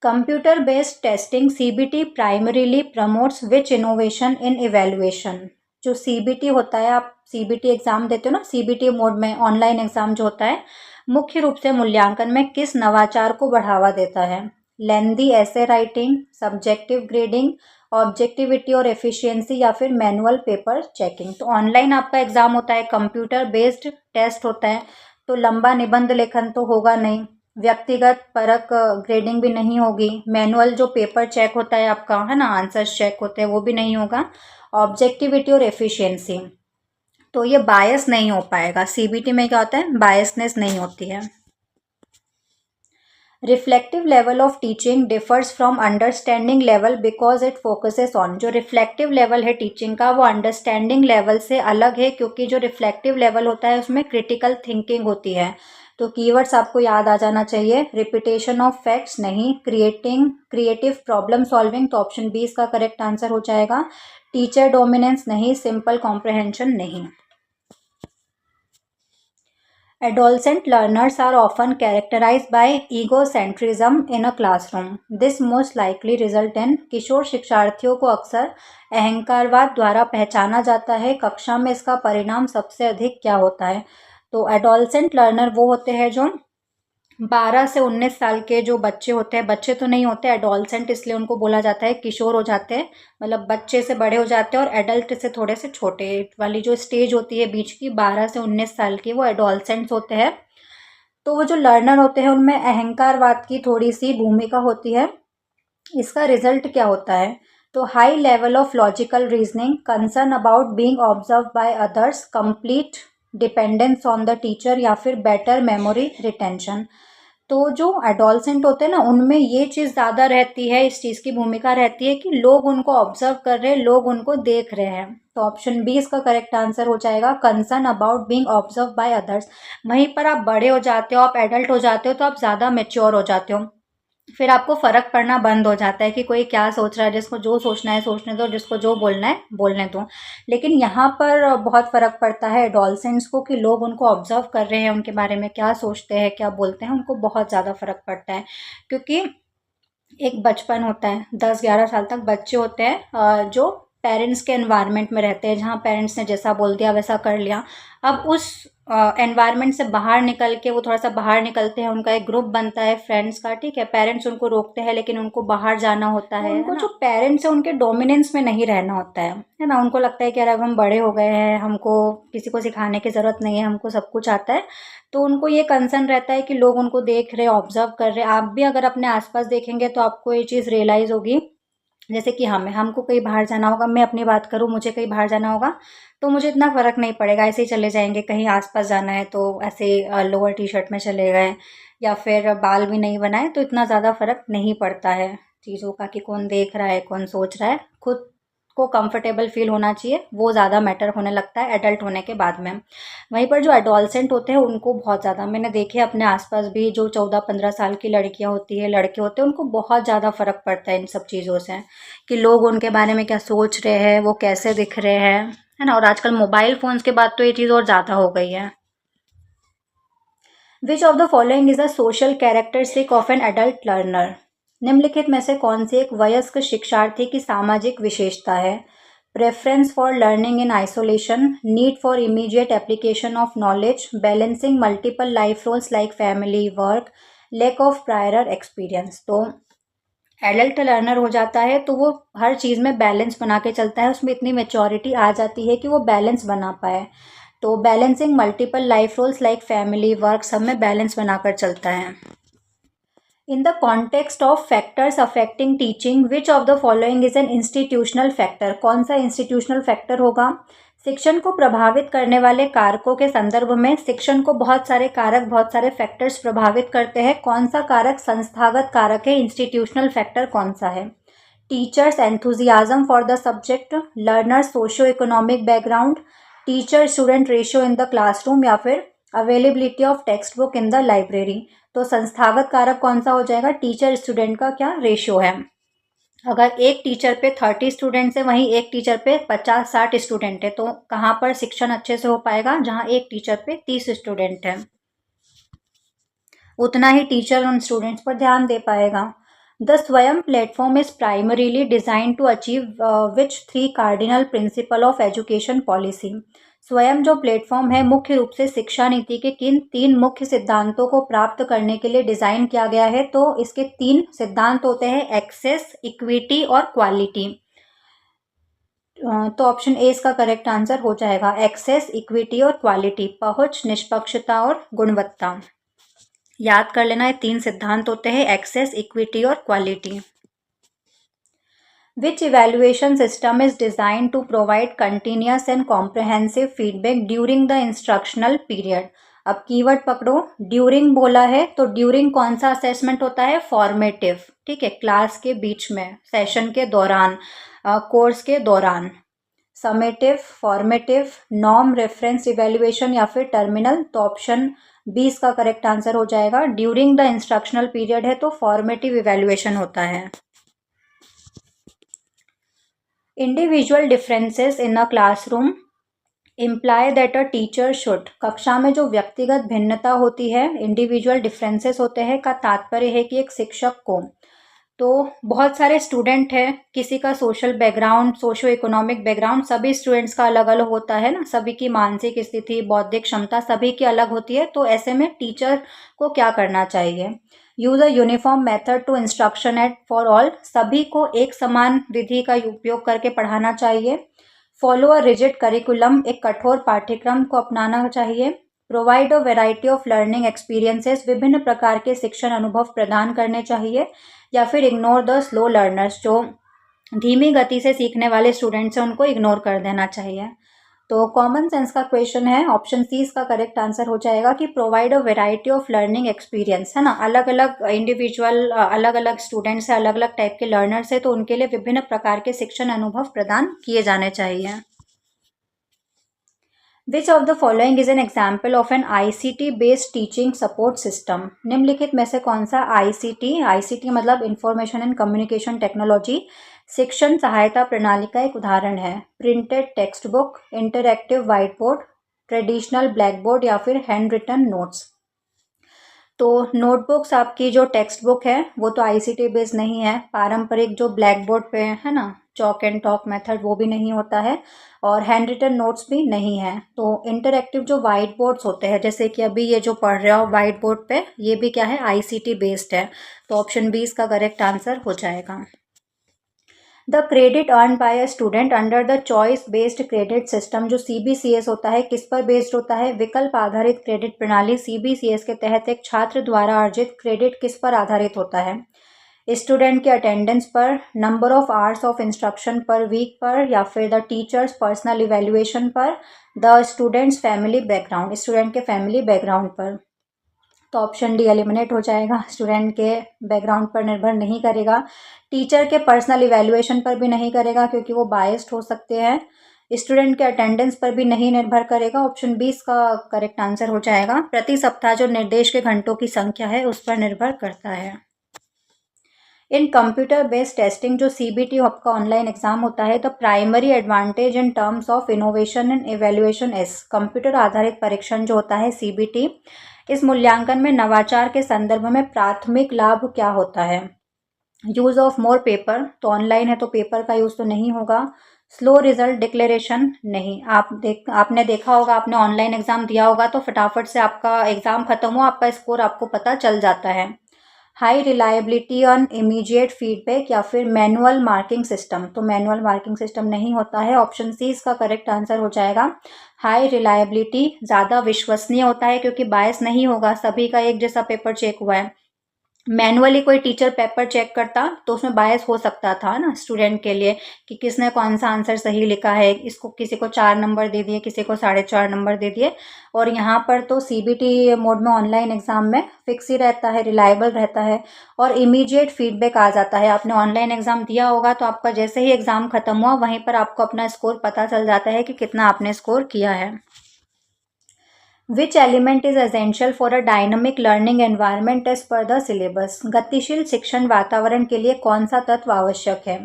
Computer based testing CBT primarily promotes which innovation in evaluation. जो CBT होता है, आप CBT एग्जाम देते हो ना, CBT मोड में ऑनलाइन एग्जाम जो होता है, मुख्य रूप से मूल्यांकन में किस नवाचार को बढ़ावा देता है? लेंदी ऐसे राइटिंग, सब्जेक्टिव ग्रेडिंग, ऑब्जेक्टिविटी और एफिशिएंसी या फिर मैनुअल पेपर चेकिंग। तो ऑनलाइन आपका एग्जाम होता है, कंप्यूटर बेस्ड टेस्ट होता है, तो लंबा निबंध लेखन तो होगा नहीं, व्यक्तिगत परक ग्रेडिंग भी नहीं होगी, मैनुअल जो पेपर चेक होता है आपका, है ना, आंसर्स चेक होते हैं, वो भी नहीं होगा, ऑब्जेक्टिविटी और एफिशिएंसी। तो ये बायस नहीं हो पाएगा। CBT में क्या होता है, बायसनेस नहीं होती है। Reflective level of teaching differs from understanding level because it focuses on. जो रिफ्लेक्टिव लेवल है टीचिंग का वो अंडरस्टैंडिंग लेवल से अलग है क्योंकि जो रिफ्लेक्टिव लेवल होता है उसमें क्रिटिकल थिंकिंग होती है। तो कीवर्ड्स आपको याद आ जाना चाहिए, रिपीटेशन ऑफ फैक्ट्स नहीं, क्रिएटिव प्रॉब्लम सॉल्विंग, तो ऑप्शन बी इसका करेक्ट आंसर हो जाएगा। टीचर डोमिनेंस नहीं, सिंपल कॉम्प्रहेंशन नहीं। Adolescent learners are often characterized by egocentrism in a classroom. This most likely result in। किशोर शिक्षार्थियों को अक्सर अहंकारवाद द्वारा पहचाना जाता है, कक्षा में इसका परिणाम सबसे अधिक क्या होता है? तो एडोलसेंट लर्नर वो होते हैं जो 12 से 19 साल के जो बच्चे होते हैं, बच्चे तो नहीं होते, एडोलसेंट इसलिए उनको बोला जाता है, किशोर हो जाते हैं, मतलब बच्चे से बड़े हो जाते हैं, और एडल्ट से थोड़े से छोटे वाली जो स्टेज होती है बीच की, 12 से 19 साल की, वो एडोलसेंट्स होते हैं। तो वो जो लर्नर होते हैं उनमें अहंकारवाद की थोड़ी सी भूमिका होती है। इसका रिजल्ट क्या होता है? तो high level of logical reasoning, concern about being observe by others, complete dependence on the teacher या फिर बेटर मेमोरी रिटेंशन। तो जो एडोलसेंट होते हैं ना उनमें ये चीज़ ज़्यादा रहती है, इस चीज़ की भूमिका रहती है कि लोग उनको ऑब्जर्व कर रहे हैं, लोग उनको देख रहे हैं। तो ऑप्शन बी इसका करेक्ट आंसर हो जाएगा, concern about being observe by others. वहीं पर आप बड़े हो जाते हो, आप एडल्ट हो जाते हो, तो आप ज़्यादा मेच्योर हो जाते हो, फिर आपको फ़र्क पड़ना बंद हो जाता है कि कोई क्या सोच रहा है, जिसको जो सोचना है सोचने दो, जिसको जो बोलना है बोलने दो। लेकिन यहाँ पर बहुत फ़र्क पड़ता है एडोलसेंट्स को कि लोग उनको ऑब्जर्व कर रहे हैं, उनके बारे में क्या सोचते हैं, क्या बोलते हैं, उनको बहुत ज़्यादा फ़र्क पड़ता है। क्योंकि एक बचपन होता है, 10-11 साल तक बच्चे होते हैं जो पेरेंट्स के एनवायरनमेंट में रहते हैं, जहाँ पेरेंट्स ने जैसा बोल दिया वैसा कर लिया। अब उस एनवायरनमेंट से बाहर निकल के वो थोड़ा सा बाहर निकलते हैं, उनका एक ग्रुप बनता है फ्रेंड्स का, ठीक है, पेरेंट्स उनको रोकते हैं लेकिन उनको बाहर जाना होता है, उनको जो पेरेंट्स है उनके डोमिनेंस में नहीं रहना होता है ना, उनको लगता है कि यार अब हम बड़े हो गए हैं, हमको किसी को सिखाने की ज़रूरत नहीं है, हमको सब कुछ आता है। तो उनको ये कंसर्न रहता है कि लोग उनको देख रहे, ऑब्जर्व कर रहे। आप भी अगर अपने आसपास देखेंगे तो आपको ये चीज़ रियलाइज़ होगी, जैसे कि हमको कहीं बाहर जाना होगा, मैं अपनी बात करूँ, मुझे कहीं बाहर जाना होगा तो मुझे इतना फ़र्क नहीं पड़ेगा, ऐसे ही चले जाएंगे, कहीं आसपास जाना है तो ऐसे लोअर टी-शर्ट में चले गए, या फिर बाल भी नहीं बनाए, तो इतना ज़्यादा फ़र्क नहीं पड़ता है चीज़ों का कि कौन देख रहा है, कौन सोच रहा है। खुद को कंफर्टेबल फील होना चाहिए, वो ज़्यादा मैटर होने लगता है एडल्ट होने के बाद में। वहीं पर जो एडोलसेंट होते हैं उनको बहुत ज़्यादा, मैंने देखे अपने आसपास भी, जो 14-15 साल की लड़कियां होती है, लड़के होते हैं, उनको बहुत ज़्यादा फ़र्क पड़ता है इन सब चीज़ों से, कि लोग उनके बारे में क्या सोच रहे हैं, वो कैसे दिख रहे हैं, है ना। और आजकल मोबाइल फ़ोन्स के बाद तो ये चीज़ और ज़्यादा हो गई है। विच of the following is a social characteristic of an adult learner. निम्नलिखित में से कौन सी एक वयस्क शिक्षार्थी की सामाजिक विशेषता है? preference for learning in isolation, need for immediate application of knowledge, balancing multiple life roles like family, work, lack of prior experience। तो एडल्ट लर्नर हो जाता है तो वो हर चीज़ में बैलेंस बना के चलता है, उसमें इतनी मैच्योरिटी आ जाती है कि वो बैलेंस बना पाए। तो balancing multiple life roles like family, work, सब में बैलेंस बनाकर चलता है। In the context of factors affecting teaching, which of the following is an institutional factor? कौन सा इंस्टीट्यूशनल फैक्टर होगा? शिक्षण को प्रभावित करने वाले कारकों के संदर्भ में शिक्षण को बहुत सारे कारक, बहुत सारे फैक्टर्स प्रभावित करते हैं। कौन सा कारक संस्थागत कारक है? इंस्टीट्यूशनल फैक्टर कौन सा है? Teachers enthusiasm for the subject, learners socio economic background, teacher student ratio in the classroom, या फिर availability of text book in the library. तो संस्थागत कारक कौन सा हो जाएगा? टीचर स्टूडेंट का क्या रेशियो है। अगर एक टीचर पे 30 स्टूडेंट्स है, वहीं एक टीचर पे 50-60 स्टूडेंट है, तो कहाँ पर शिक्षण अच्छे से हो पाएगा? जहाँ एक टीचर पे 30 स्टूडेंट है, उतना ही टीचर उन स्टूडेंट्स पर ध्यान दे पाएगा। The Swayam platform is primarily design to achieve which 3 cardinal principle of education policy. Swayam जो प्लेटफॉर्म है मुख्य रूप से शिक्षा नीति के किन 3 मुख्य सिद्धांतों को प्राप्त करने के लिए डिजाइन किया गया है? तो इसके 3 सिद्धांत होते हैं, एक्सेस, इक्विटी और क्वालिटी। तो ऑप्शन ए इसका करेक्ट आंसर हो जाएगा, एक्सेस, इक्विटी और क्वालिटी, पहुंच, निष्पक्षता और गुणवत्ता। याद कर लेना, ये 3 सिद्धांत होते हैं, एक्सेस, इक्विटी और quality. Which evaluation system is designed to provide continuous and comprehensive feedback during the instructional period? अब कीवर्ड पकड़ो, ड्यूरिंग बोला है तो ड्यूरिंग कौन सा असेसमेंट होता है? फॉर्मेटिव, ठीक है, क्लास के बीच में, सेशन के दौरान, कोर्स के दौरान। Summative, formative, norm reference evaluation या फिर टर्मिनल। तो ऑप्शन 20 का करेक्ट आंसर हो जाएगा, ड्यूरिंग द इंस्ट्रक्शनल पीरियड है तो फॉर्मेटिव इवेल्युएशन होता है। Individual differences in a classroom imply that a teacher should, कक्षा में जो व्यक्तिगत भिन्नता होती है, इंडिविजुअल डिफरेंसेस होते हैं, का तात्पर्य है कि एक शिक्षक को, तो बहुत सारे स्टूडेंट हैं, किसी का social background, socio economic background, सभी स्टूडेंट्स का अलग अलग होता है ना, सभी की मानसिक स्थिति, बौद्धिक क्षमता सभी की अलग होती है। तो ऐसे में टीचर को क्या करना चाहिए? Use a uniform method to instruction at for all, सभी को एक समान विधि का उपयोग करके पढ़ाना चाहिए। फॉलो अ रिजिड करिकुलम, एक कठोर पाठ्यक्रम को अपनाना चाहिए। Provide a variety of learning experiences, विभिन्न प्रकार के शिक्षण अनुभव प्रदान करने चाहिए। या फिर इग्नोर द स्लो लर्नर्स, जो धीमी गति से सीखने वाले स्टूडेंट्स हैं उनको इग्नोर कर देना चाहिए। तो कॉमन सेंस का क्वेश्चन है, ऑप्शन सी इसका करेक्ट आंसर हो जाएगा कि provide a variety of learning experience, है ना, अलग अलग इंडिविजुअल, अलग अलग स्टूडेंट्स है, अलग अलग टाइप के लर्नर्स है, तो उनके लिए विभिन्न प्रकार के शिक्षण अनुभव प्रदान किए जाने चाहिए। Which of the following is an example of an ICT based teaching support system? निम्नलिखित में से कौन सा ICT मतलब इंफॉर्मेशन एंड कम्युनिकेशन टेक्नोलॉजी, शिक्षण सहायता प्रणाली का एक उदाहरण है? Printed text book, interactive white board, traditional black board या फिर हैंड रिटन नोट्स। तो नोटबुक्स, आपकी जो टेक्स्ट बुक है वो तो ICT बेस्ड नहीं है, पारंपरिक जो ब्लैक बोर्ड पे है ना, चॉक एंड टॉक मेथड, वो भी नहीं होता है, और हैंड रिटन नोट्स भी नहीं है। तो इंटरएक्टिव जो वाइट बोर्ड्स होते हैं, जैसे कि अभी ये जो पढ़ रहे हो वाइट बोर्ड पे, ये भी क्या है? ICT बेस्ड है। तो ऑप्शन 20 का करेक्ट आंसर हो जाएगा। The credit earn by a student under the choice based credit system, जो CBCS होता है, किस पर बेस्ड होता है? विकल्प आधारित क्रेडिट प्रणाली CBCS के तहत एक छात्र द्वारा अर्जित क्रेडिट किस पर आधारित होता है? स्टूडेंट के अटेंडेंस पर, number of hours of instruction पर वीक पर, या फिर द टीचर्स पर्सनल इवेल्युएशन पर, the student's family background, student के फैमिली बैकग्राउंड पर। तो ऑप्शन डी एलिमिनेट हो जाएगा, स्टूडेंट के बैकग्राउंड पर निर्भर नहीं करेगा, टीचर के पर्सनल इवेल्युएशन पर भी नहीं करेगा क्योंकि वो बायस्ड हो सकते हैं, स्टूडेंट के अटेंडेंस पर भी नहीं निर्भर करेगा। ऑप्शन 20 का करेक्ट आंसर हो जाएगा, प्रति सप्ताह जो निर्देश के घंटों की संख्या है उस पर निर्भर करता है। इन कंप्यूटर बेस्ड टेस्टिंग, जो CBT आपका ऑनलाइन एग्जाम होता है, the primary advantage in terms of innovation and evaluation is, computer आधारित परीक्षण जो होता है CBT, इस मूल्यांकन में नवाचार के संदर्भ में प्राथमिक लाभ क्या होता है? यूज ऑफ मोर पेपर, तो ऑनलाइन है तो पेपर का यूज तो नहीं होगा। स्लो रिजल्ट डिक्लेरेशन नहीं। आपने देखा होगा, आपने ऑनलाइन एग्जाम दिया होगा तो फटाफट से आपका एग्जाम खत्म हो, आपका स्कोर आपको पता चल जाता है। High reliability on immediate feedback या फिर मैनुअल मार्किंग सिस्टम, तो मैनुअल मार्किंग सिस्टम नहीं होता है। ऑप्शन सी इसका करेक्ट आंसर हो जाएगा। हाई रिलायबिलिटी ज़्यादा विश्वसनीय होता है क्योंकि बायस नहीं होगा, सभी का एक जैसा पेपर चेक हुआ है। मैनुअली कोई टीचर पेपर चेक करता तो उसमें बायस हो सकता था ना स्टूडेंट के लिए, कि किसने कौन सा आंसर सही लिखा है, इसको किसी को 4 नंबर दे दिए, किसी को 4.5 नंबर दे दिए। और यहाँ पर तो सीबीटी मोड में ऑनलाइन एग्जाम में फिक्स ही रहता है, रिलायबल रहता है और इमीडिएट फीडबैक आ जाता है। आपने ऑनलाइन एग्जाम दिया होगा तो आपका जैसे ही एग्जाम खत्म हुआ वहीं पर आपको अपना स्कोर पता चल जाता है कि कितना आपने स्कोर किया है। Which element is essential for a dynamic learning environment as per the syllabus? गतिशील शिक्षण वातावरण के लिए कौन सा तत्व आवश्यक है?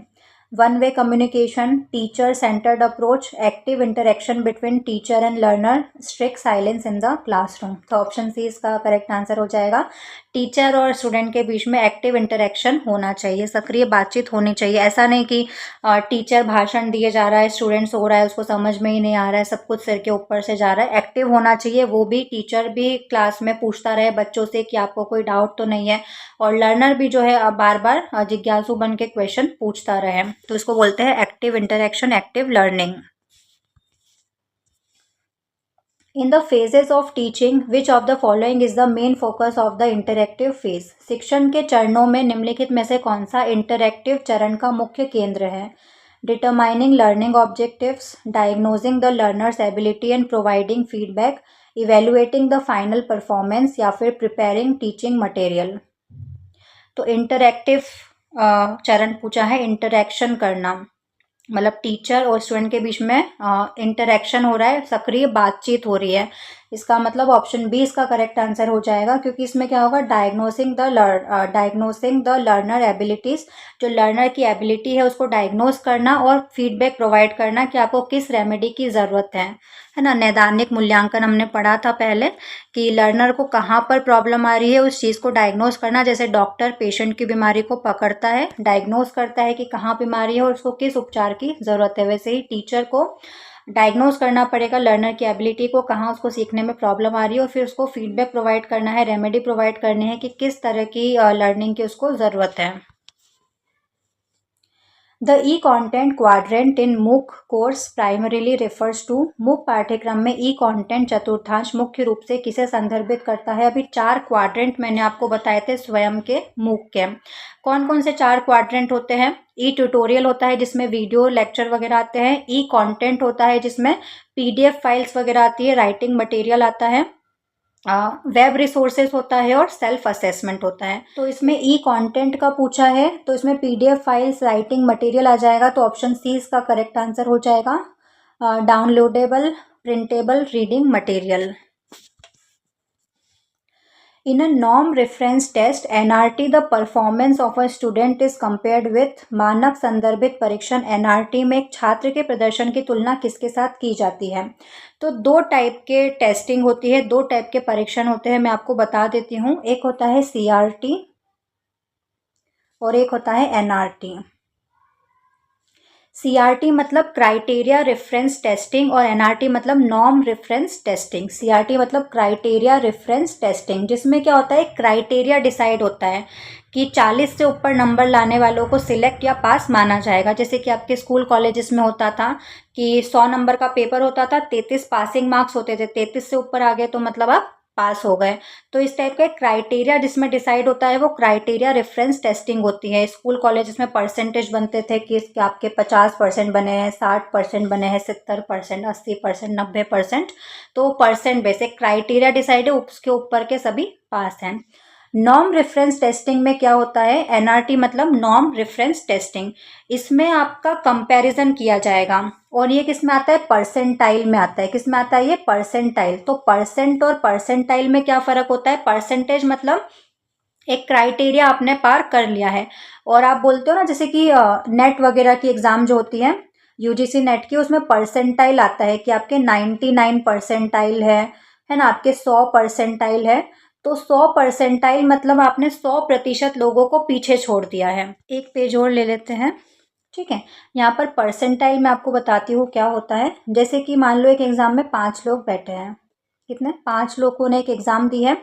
One way communication, teacher centred approach, active interaction between teacher and learner, strict silence in the classroom. तो ऑप्शन सी इसका करेक्ट आंसर हो जाएगा। टीचर और स्टूडेंट के बीच में एक्टिव इंटरेक्शन होना चाहिए, सक्रिय बातचीत होनी चाहिए। ऐसा नहीं कि टीचर भाषण दिए जा रहा है, स्टूडेंट सो रहा है, उसको समझ में ही नहीं आ रहा है, सब कुछ सिर के ऊपर से जा रहा है। एक्टिव होना चाहिए, वो भी टीचर भी क्लास में पूछता रहे बच्चों से कि आपको कोई डाउट तो नहीं है, और लर्नर भी जो है बार बार जिज्ञासु बन के क्वेश्चन पूछता रहे। तो इसको बोलते हैं active interaction, active learning. In the phases of teaching, which of the following is the main focus of the interactive phase? शिक्षण के चरणों में निम्नलिखित में से कौन सा इंटरैक्टिव चरण का मुख्य केंद्र है? Determining learning objectives, diagnosing the learners ability and providing feedback, evaluating the final performance या फिर प्रिपेयरिंग टीचिंग मटेरियल। तो इंटरैक्टिव चरण पूछा है, इंटरैक्शन करना, मतलब टीचर और स्टूडेंट के बीच में इंटरेक्शन हो रहा है, सक्रिय बातचीत हो रही है। इसका मतलब ऑप्शन बी इसका करेक्ट आंसर हो जाएगा, क्योंकि इसमें क्या होगा, डायग्नोसिंग द लर्नर एबिलिटीज, जो लर्नर की एबिलिटी है उसको डायग्नोस करना और फीडबैक प्रोवाइड करना कि आपको किस रेमेडी की ज़रूरत है ना। नैदानिक मूल्यांकन हमने पढ़ा था पहले कि लर्नर को कहाँ पर प्रॉब्लम आ रही है उस चीज़ को डायग्नोस करना। जैसे डॉक्टर पेशेंट की बीमारी को पकड़ता है, डायग्नोस करता है कि कहाँ बीमारी है और उसको किस उपचार की ज़रूरत है, वैसे ही टीचर को डायग्नोस करना पड़ेगा लर्नर की एबिलिटी को, कहाँ उसको सीखने में प्रॉब्लम आ रही है, और फिर उसको फीडबैक प्रोवाइड करना है, रेमेडी प्रोवाइड करनी है कि किस तरह की लर्निंग की उसको ज़रूरत है। द ई कॉन्टेंट क्वाड्रेंट इन मूक कोर्स प्राइमरीली रेफर्स टू। मूक पाठ्यक्रम में ई कॉन्टेंट चतुर्थांश मुख्य रूप से किसे संदर्भित करता है? अभी 4 क्वाड्रेंट मैंने आपको बताए थे स्वयं के मूक के। कौन कौन से 4 क्वाड्रेंट होते हैं? ई ट्यूटोरियल होता है जिसमें वीडियो लेक्चर वगैरह आते हैं। ई कॉन्टेंट होता है जिसमें पीडीएफ फाइल्स वगैरह आती है, राइटिंग मटेरियल आता है। वेब रिसोर्सेज होता है और सेल्फ असेसमेंट होता है। तो इसमें ई कंटेंट का पूछा है तो इसमें पीडीएफ फाइल्स, राइटिंग मटेरियल आ जाएगा, तो ऑप्शन सी इसका करेक्ट आंसर हो जाएगा। Downloadable, printable reading material. In a norm reference test NRT, the performance of a student is compared with। मानक संदर्भित परीक्षण NRT में एक छात्र के प्रदर्शन की तुलना किसके साथ की जाती है? तो 2 टाइप के टेस्टिंग होती है, 2 टाइप के परीक्षण होते हैं, मैं आपको बता देती हूँ। एक होता है CRT और एक होता है NRT। CRT मतलब क्राइटेरिया रेफरेंस टेस्टिंग और NRT मतलब नॉर्म रेफरेंस टेस्टिंग। CRT मतलब क्राइटेरिया रेफरेंस टेस्टिंग, जिसमें क्या होता है, क्राइटेरिया डिसाइड होता है कि 40 से ऊपर नंबर लाने वालों को सिलेक्ट या पास माना जाएगा। जैसे कि आपके स्कूल कॉलेजेस में होता था कि 100 नंबर का पेपर होता था, 33 पासिंग मार्क्स होते थे, 33 से ऊपर आ गए तो मतलब आप पास हो गए। तो इस टाइप का क्राइटेरिया जिसमें डिसाइड होता है वो क्राइटेरिया रेफरेंस टेस्टिंग होती है। स्कूल कॉलेजेस में परसेंटेज बनते थे कि आपके 50% बने हैं, 60% बने हैं, 70%, 80%, 90%, तो परसेंट बेसिक क्राइटेरिया डिसाइड है, उसके ऊपर के सभी पास हैं। नॉर्म रेफरेंस टेस्टिंग में क्या होता है, एनआरटी मतलब नॉर्म रेफरेंस टेस्टिंग, इसमें आपका कंपैरिजन किया जाएगा और ये किस में आता है, परसेंटाइल में आता है। किस में आता है ये, परसेंटाइल। तो परसेंट और परसेंटाइल में क्या फ़र्क होता है? परसेंटेज मतलब एक क्राइटेरिया आपने पार कर लिया है, और आप बोलते हो ना जैसे कि नेट वगैरह की एग्ज़ाम जो होती है यूजीसी नेट की, उसमें परसेंटाइल आता है कि आपके 99 परसेंटाइल है ना, आपके 100 परसेंटाइल है। तो 100 परसेंटाइल मतलब आपने 100% लोगों को पीछे छोड़ दिया है। एक पेज और ले लेते हैं। ठीक है। यहाँ पर परसेंटाइल मैं आपको बताती हूँ क्या होता है। जैसे कि मान लो एक एग्ज़ाम में 5 लोग बैठे हैं, कितने 5 लोगों ने एक एग्ज़ाम दी है,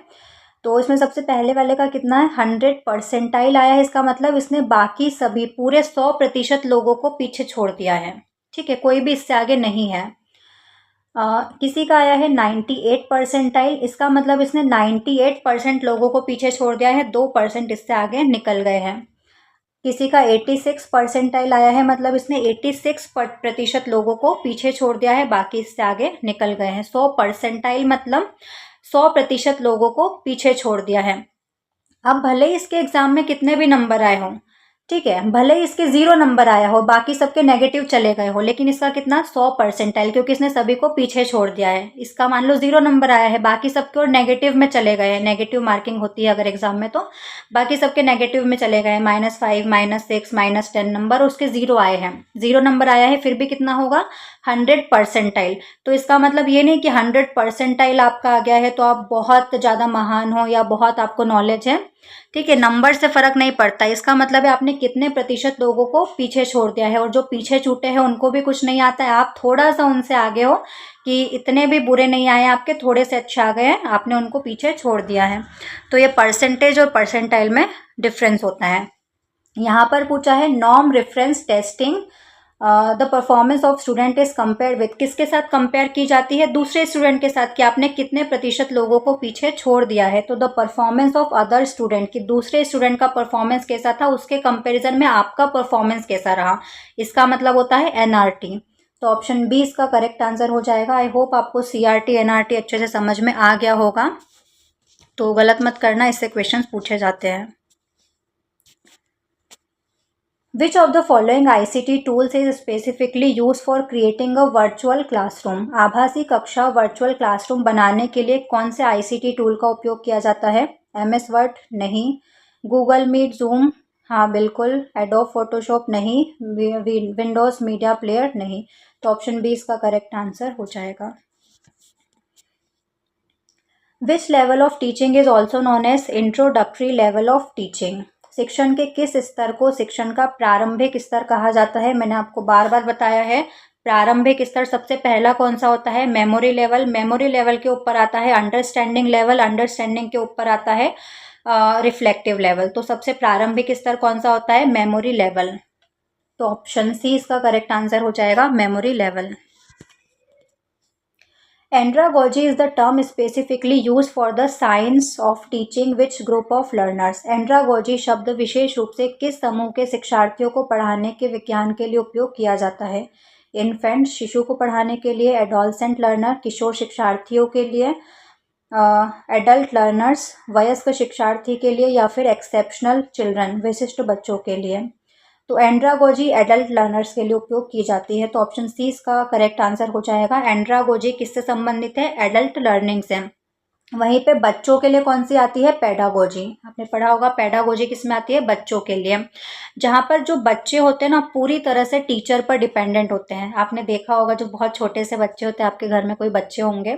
तो इसमें सबसे पहले वाले का कितना है 100 परसेंटाइल आया है। इसका मतलब इसने बाकी सभी पूरे 100% लोगों को पीछे छोड़ दिया है। ठीक है, कोई भी इससे आगे नहीं है। किसी का आया है 98 परसेंटाइल, इसका मतलब इसने 98% लोगों को पीछे छोड़ दिया है, 2% इससे आगे निकल गए हैं। किसी का 86 परसेंटाइल आया है, मतलब इसने 86% लोगों को पीछे छोड़ दिया है, बाकी इससे आगे निकल गए हैं। 100 परसेंटाइल मतलब 100% लोगों को पीछे छोड़ दिया है। अब भले ही इसके एग्जाम में कितने भी नंबर आए हों, ठीक है, भले ही इसके 0 नंबर आया हो, बाकी सबके नेगेटिव चले गए हो, लेकिन इसका कितना 100 परसेंटाइल, क्योंकि इसने सभी को पीछे छोड़ दिया है। इसका मान लो 0 नंबर आया है, बाकी सबके और नेगेटिव में चले गए हैं, नेगेटिव मार्किंग होती है अगर एग्जाम में, तो बाकी सबके नेगेटिव में चले गए, -5 -6 -10 नंबर, उसके 0 आए हैं, 0 नंबर आया है, फिर भी कितना होगा 100 परसेंटाइल। तो इसका मतलब ये नहीं कि 100 परसेंटाइल आपका आ गया है तो आप बहुत ज़्यादा महान हो या बहुत आपको नॉलेज है। ठीक है, नंबर से फर्क नहीं पड़ता, इसका मतलब है आपने कितने प्रतिशत लोगों को पीछे छोड़ दिया है, और जो पीछे छूटे हैं उनको भी कुछ नहीं आता है, आप थोड़ा सा उनसे आगे हो, कि इतने भी बुरे नहीं आए आपके, थोड़े से अच्छे आ गए हैं, आपने उनको पीछे छोड़ दिया है। तो ये परसेंटेज और परसेंटाइल में डिफरेंस होता है। यहाँ पर पूछा है norm reference testing the performance of student is compare with, किसके साथ कंपेयर की जाती है, दूसरे स्टूडेंट के साथ, कि आपने कितने प्रतिशत लोगों को पीछे छोड़ दिया है। तो the performance of other student, कि दूसरे स्टूडेंट का परफॉर्मेंस कैसा था, उसके कंपैरिजन में आपका परफॉर्मेंस कैसा रहा, इसका मतलब होता है एनआरटी। तो ऑप्शन बी इसका करेक्ट आंसर हो जाएगा। आई होप आपको सीआरटी एनआरटी अच्छे से समझ में आ गया होगा, तो गलत मत करना, इससे क्वेश्चन पूछे जाते हैं। Which of the following ICT tools is specifically used for creating a virtual classroom? आभासी कक्षा वर्चुअल क्लासरूम बनाने के लिए कौन से ICT टूल का उपयोग किया जाता है? MS वर्ड नहीं, गूगल मीट, जूम हाँ बिल्कुल, एडोब फोटोशॉप नहीं, विंडोज मीडिया प्लेयर नहीं। तो ऑप्शन बी इसका करेक्ट आंसर हो जाएगा। Which level of teaching is also known as introductory level of teaching? शिक्षण के किस स्तर को शिक्षण का प्रारंभिक स्तर कहा जाता है? मैंने आपको बार बार बताया है, प्रारंभिक स्तर सबसे पहला कौन सा होता है? Memory level. मेमोरी लेवल के ऊपर आता है अंडरस्टैंडिंग लेवल, अंडरस्टैंडिंग के ऊपर आता है रिफ्लेक्टिव लेवल। तो सबसे प्रारंभिक स्तर कौन सा होता है? Memory level. तो ऑप्शन सी इसका करेक्ट आंसर हो जाएगा, memory level. Andragogy is the term specifically used for the science of teaching which group of learners? Andragogy शब्द विशेष रूप से किस समूह के शिक्षार्थियों को पढ़ाने के विज्ञान के लिए उपयोग किया जाता है? इन्फेंट, शिशु को पढ़ाने के लिए, एडोलसेंट लर्नर, किशोर शिक्षार्थियों के लिए, एडल्ट लर्नर्स, वयस्क शिक्षार्थी के लिए, या फिर एक्सेप्शनल चिल्ड्रन, विशिष्ट बच्चों के लिए। तो एंड्रागोजी एडल्ट लर्नर्स के लिए उपयोग की जाती है। तो ऑप्शन सी इसका करेक्ट आंसर हो जाएगा। एंड्रागोजी किससे संबंधित है? एडल्ट लर्निंग से। वहीं पे बच्चों के लिए कौन सी आती है? पेडागोजी। आपने पढ़ा होगा पेडागोजी किस में आती है? बच्चों के लिए, जहाँ पर जो बच्चे होते हैं ना पूरी तरह से टीचर पर डिपेंडेंट होते हैं। आपने देखा होगा जो बहुत छोटे से बच्चे होते हैं, आपके घर में कोई बच्चे होंगे,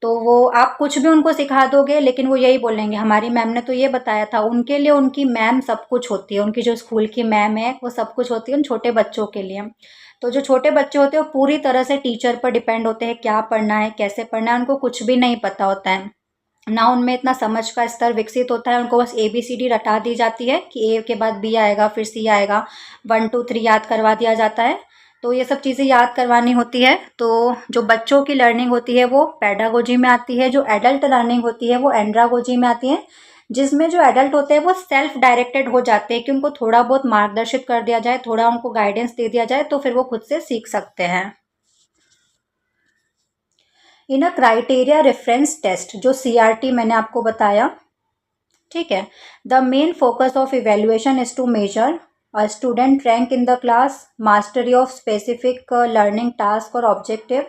तो वो आप कुछ भी उनको सिखा दोगे लेकिन वो यही बोलेंगे हमारी मैम ने तो ये बताया था। उनके लिए उनकी मैम सब कुछ होती है, उनकी जो स्कूल की मैम है वो सब कुछ होती है उन छोटे बच्चों के लिए। तो जो छोटे बच्चे होते हैं वो पूरी तरह से टीचर पर डिपेंड होते हैं, क्या पढ़ना है कैसे पढ़ना है उनको कुछ भी नहीं पता होता है, ना उनमें इतना समझ का स्तर विकसित होता है। उनको बस ABCD रटा दी जाती है कि A के बाद B आएगा, फिर C आएगा, 1 2 3 याद करवा दिया जाता है। तो ये सब चीज़ें याद करवानी होती है। तो जो बच्चों की लर्निंग होती है वो पेडागोजी में आती है, जो एडल्ट लर्निंग होती है वो एंड्रागोजी में आती है, जिसमें जो एडल्ट होते हैं वो सेल्फ डायरेक्टेड हो जाते हैं कि उनको थोड़ा बहुत मार्गदर्शित कर दिया जाए, थोड़ा उनको गाइडेंस दे दिया जाए तो फिर वो खुद से सीख सकते हैं। In a criteria reference test, जो CRT मैंने आपको बताया, ठीक है, the main focus of evaluation is to measure student rank in the class, mastery of specific learning task और objective,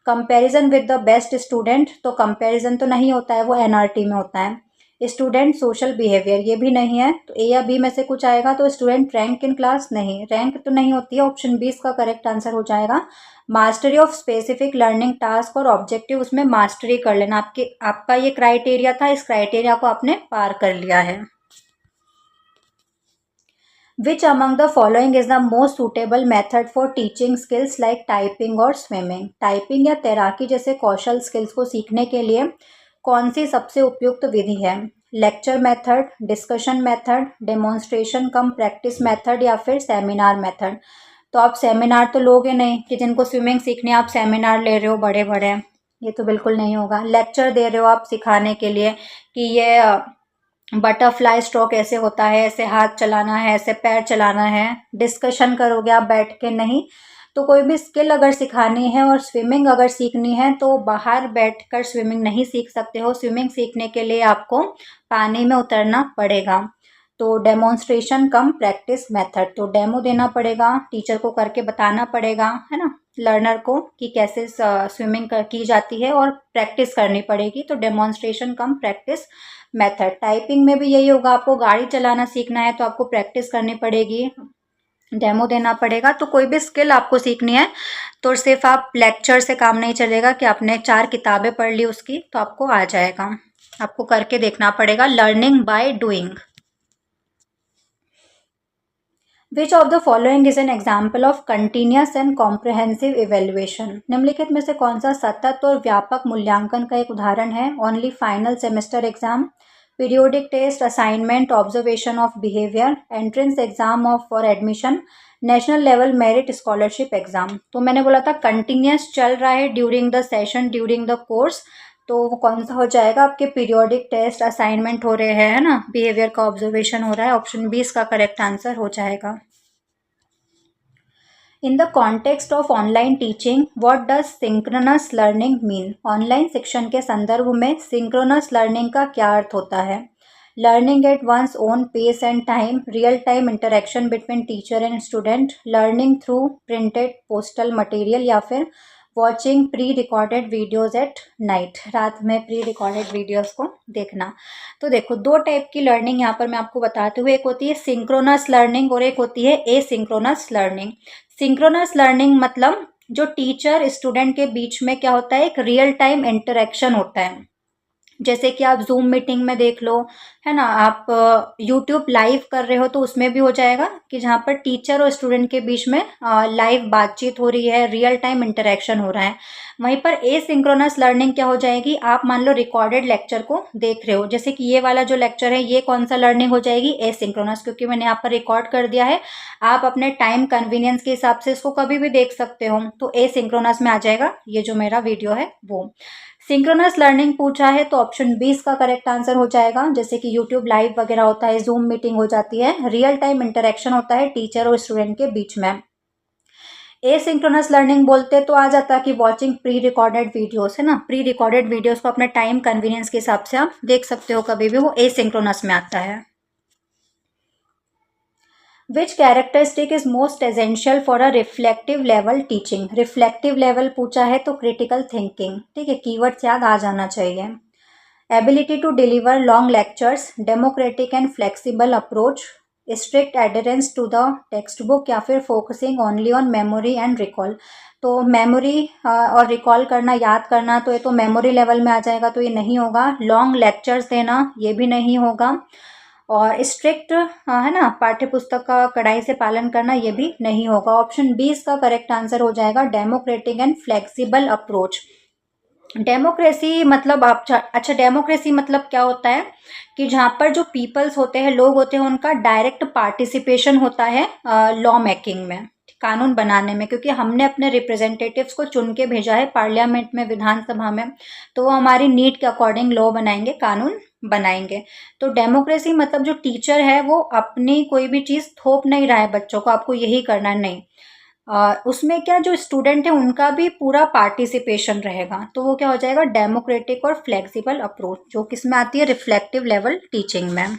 comparison with the best student. तो कंपैरिजन तो नहीं होता है, वो NRT में होता है। स्टूडेंट सोशल बिहेवियर, ये भी नहीं है, तो A या B में से कुछ आएगा। तो स्टूडेंट रैंक इन क्लास, नहीं, रैंक तो नहीं होती है, ऑप्शन बी इसका करेक्ट आंसर हो जाएगा। Mastery of specific learning task और ऑब्जेक्टिव, उसमें मास्टरी कर लेना, आपका ये क्राइटेरिया था, इस क्राइटेरिया को आपने पार कर लिया है। Which among the following is the most suitable method for teaching skills like typing और स्विमिंग। टाइपिंग या तैराकी जैसे कौशल स्किल्स को सीखने के लिए कौन सी सबसे उपयुक्त विधि है? Lecture method, discussion method, demonstration cum practice method या फिर सेमिनार मेथड। तो आप सेमिनार तो लोगे नहीं कि जिनको स्विमिंग सीखनी है आप सेमिनार ले रहे हो बड़े बड़े, ये तो बिल्कुल नहीं होगा। लेक्चर दे रहे हो आप सिखाने के लिए कि ये बटरफ्लाई स्ट्रोक ऐसे होता है, ऐसे हाथ चलाना है, ऐसे पैर चलाना है। डिस्कशन करोगे आप बैठ के नहीं। तो कोई भी स्किल अगर सिखानी है और स्विमिंग अगर सीखनी है तो बाहर बैठकर स्विमिंग नहीं सीख सकते हो। स्विमिंग सीखने के लिए आपको पानी में उतरना पड़ेगा। तो डेमोन्स्ट्रेशन कम प्रैक्टिस मेथड, तो डेमो देना पड़ेगा, टीचर को करके बताना पड़ेगा, है ना, लर्नर को कि कैसे स्विमिंग की जाती है और प्रैक्टिस करनी पड़ेगी। तो demonstration cum practice method. Typing में भी यही होगा, आपको गाड़ी चलाना सीखना है तो आपको प्रैक्टिस करनी पड़ेगी, डेमो देना पड़ेगा। तो कोई भी स्किल आपको सीखनी है तो सिर्फ आप लेक्चर से काम नहीं चलेगा कि आपने 4 किताबें पढ़ ली उसकी तो आपको आ जाएगा, आपको करके देखना पड़ेगा। Learning by doing. Which of the following is an example of continuous and comprehensive evaluation. निम्नलिखित में से कौन सा सतत और व्यापक मूल्यांकन का एक उदाहरण है? Only final semester exam, periodic test, assignment, observation of behaviour, entrance exam of for admission, national level merit scholarship exam. तो मैंने बोला था कंटिन्यूस चल रहा है during the session, during the course, तो वो कौन सा हो जाएगा? आपके पीरियोडिक टेस्ट, असाइनमेंट हो रहे हैं, है ना, बिहेवियर का ऑब्जर्वेशन हो रहा है। ऑप्शन 20 का करेक्ट आंसर हो जाएगा। इन the context of online teaching what does synchronous learning mean. Online शिक्षण के संदर्भ में सिंक्रोनस लर्निंग का क्या अर्थ होता है? Learning at one's own pace and time, real time interaction between teacher and student, learning through printed postal material या फिर watching pre recorded videos at night, रात में प्री रिकॉर्डेड वीडियोज़ को देखना। तो देखो दो टाइप की लर्निंग यहाँ पर मैं आपको बताते हुए, एक होती है सिंक्रोनस लर्निंग और एक होती है एसिंक्रोनस लर्निंग। सिंक्रोनस लर्निंग मतलब जो टीचर स्टूडेंट के बीच में क्या होता है, एक रियल टाइम इंटरेक्शन होता है। जैसे कि आप जूम मीटिंग में देख लो, है ना, आप यूट्यूब लाइव कर रहे हो तो उसमें भी हो जाएगा कि जहाँ पर टीचर और स्टूडेंट के बीच में लाइव बातचीत हो रही है, रियल टाइम इंटरेक्शन हो रहा है। वहीं पर एसिंक्रोनस लर्निंग क्या हो जाएगी, आप मान लो रिकॉर्डेड लेक्चर को देख रहे हो, जैसे कि ये वाला जो लेक्चर है ये कौन सा लर्निंग हो जाएगी? एसिंक्रोनस, क्योंकि मैंने यहाँ पर रिकॉर्ड कर दिया है, आप अपने टाइम कन्वीनियंस के हिसाब से इसको कभी भी देख सकते हो, तो एसिंक्रोनस में आ जाएगा ये जो मेरा वीडियो है वो। सिंक्रोनस लर्निंग पूछा है तो ऑप्शन 20 का करेक्ट आंसर हो जाएगा। जैसे कि यूट्यूब लाइव वगैरह होता है, जूम मीटिंग हो जाती है, रियल टाइम इंटरेक्शन होता है टीचर और स्टूडेंट के बीच में। एसिंक्रोनस लर्निंग बोलते तो आ जाता कि वॉचिंग प्री रिकॉर्डेड वीडियोस, है ना, प्री रिकॉर्डेड वीडियोस को अपने टाइम कन्वीनियंस के हिसाब से आप देख सकते हो कभी भी, वो एसिंक्रोनस में आता है। Which characteristic is most essential for a reflective level teaching. Reflective level पूछा है तो क्रिटिकल थिंकिंग, ठीक है, कीवर्ड याद आ जाना चाहिए। Ability to deliver long lectures, democratic and flexible approach, strict adherence to the text book या फिर focusing only on memory and recall. तो मेमोरी और रिकॉल करना, याद करना, तो ये तो मेमोरी लेवल में आ जाएगा, तो ये नहीं होगा। लॉन्ग लेक्चर्स देना ये भी नहीं होगा, और स्ट्रिक्ट, है ना, पाठ्य पुस्तक का कड़ाई से पालन करना ये भी नहीं होगा। ऑप्शन 20 का करेक्ट आंसर हो जाएगा democratic and flexible approach. Democracy मतलब आप, अच्छा डेमोक्रेसी मतलब क्या होता है कि जहाँ पर जो पीपल्स होते हैं, लोग होते हैं, उनका डायरेक्ट पार्टिसिपेशन होता है लॉ मेकिंग में, कानून बनाने में, क्योंकि हमने अपने रिप्रेजेंटेटिव्स को चुन के भेजा है पार्लियामेंट में, विधानसभा में, तो वो हमारी नीड के अकॉर्डिंग लॉ बनाएंगे, कानून बनाएंगे। तो डेमोक्रेसी मतलब जो टीचर है वो अपनी कोई भी चीज़ थोप नहीं रहा है बच्चों को, आपको यही करना है, नहीं, उसमें क्या जो स्टूडेंट है उनका भी पूरा पार्टिसिपेशन रहेगा, तो वो क्या हो जाएगा, डेमोक्रेटिक और फ्लेक्सिबल अप्रोच, जो किस में आती है, रिफ्लेक्टिव लेवल टीचिंग में।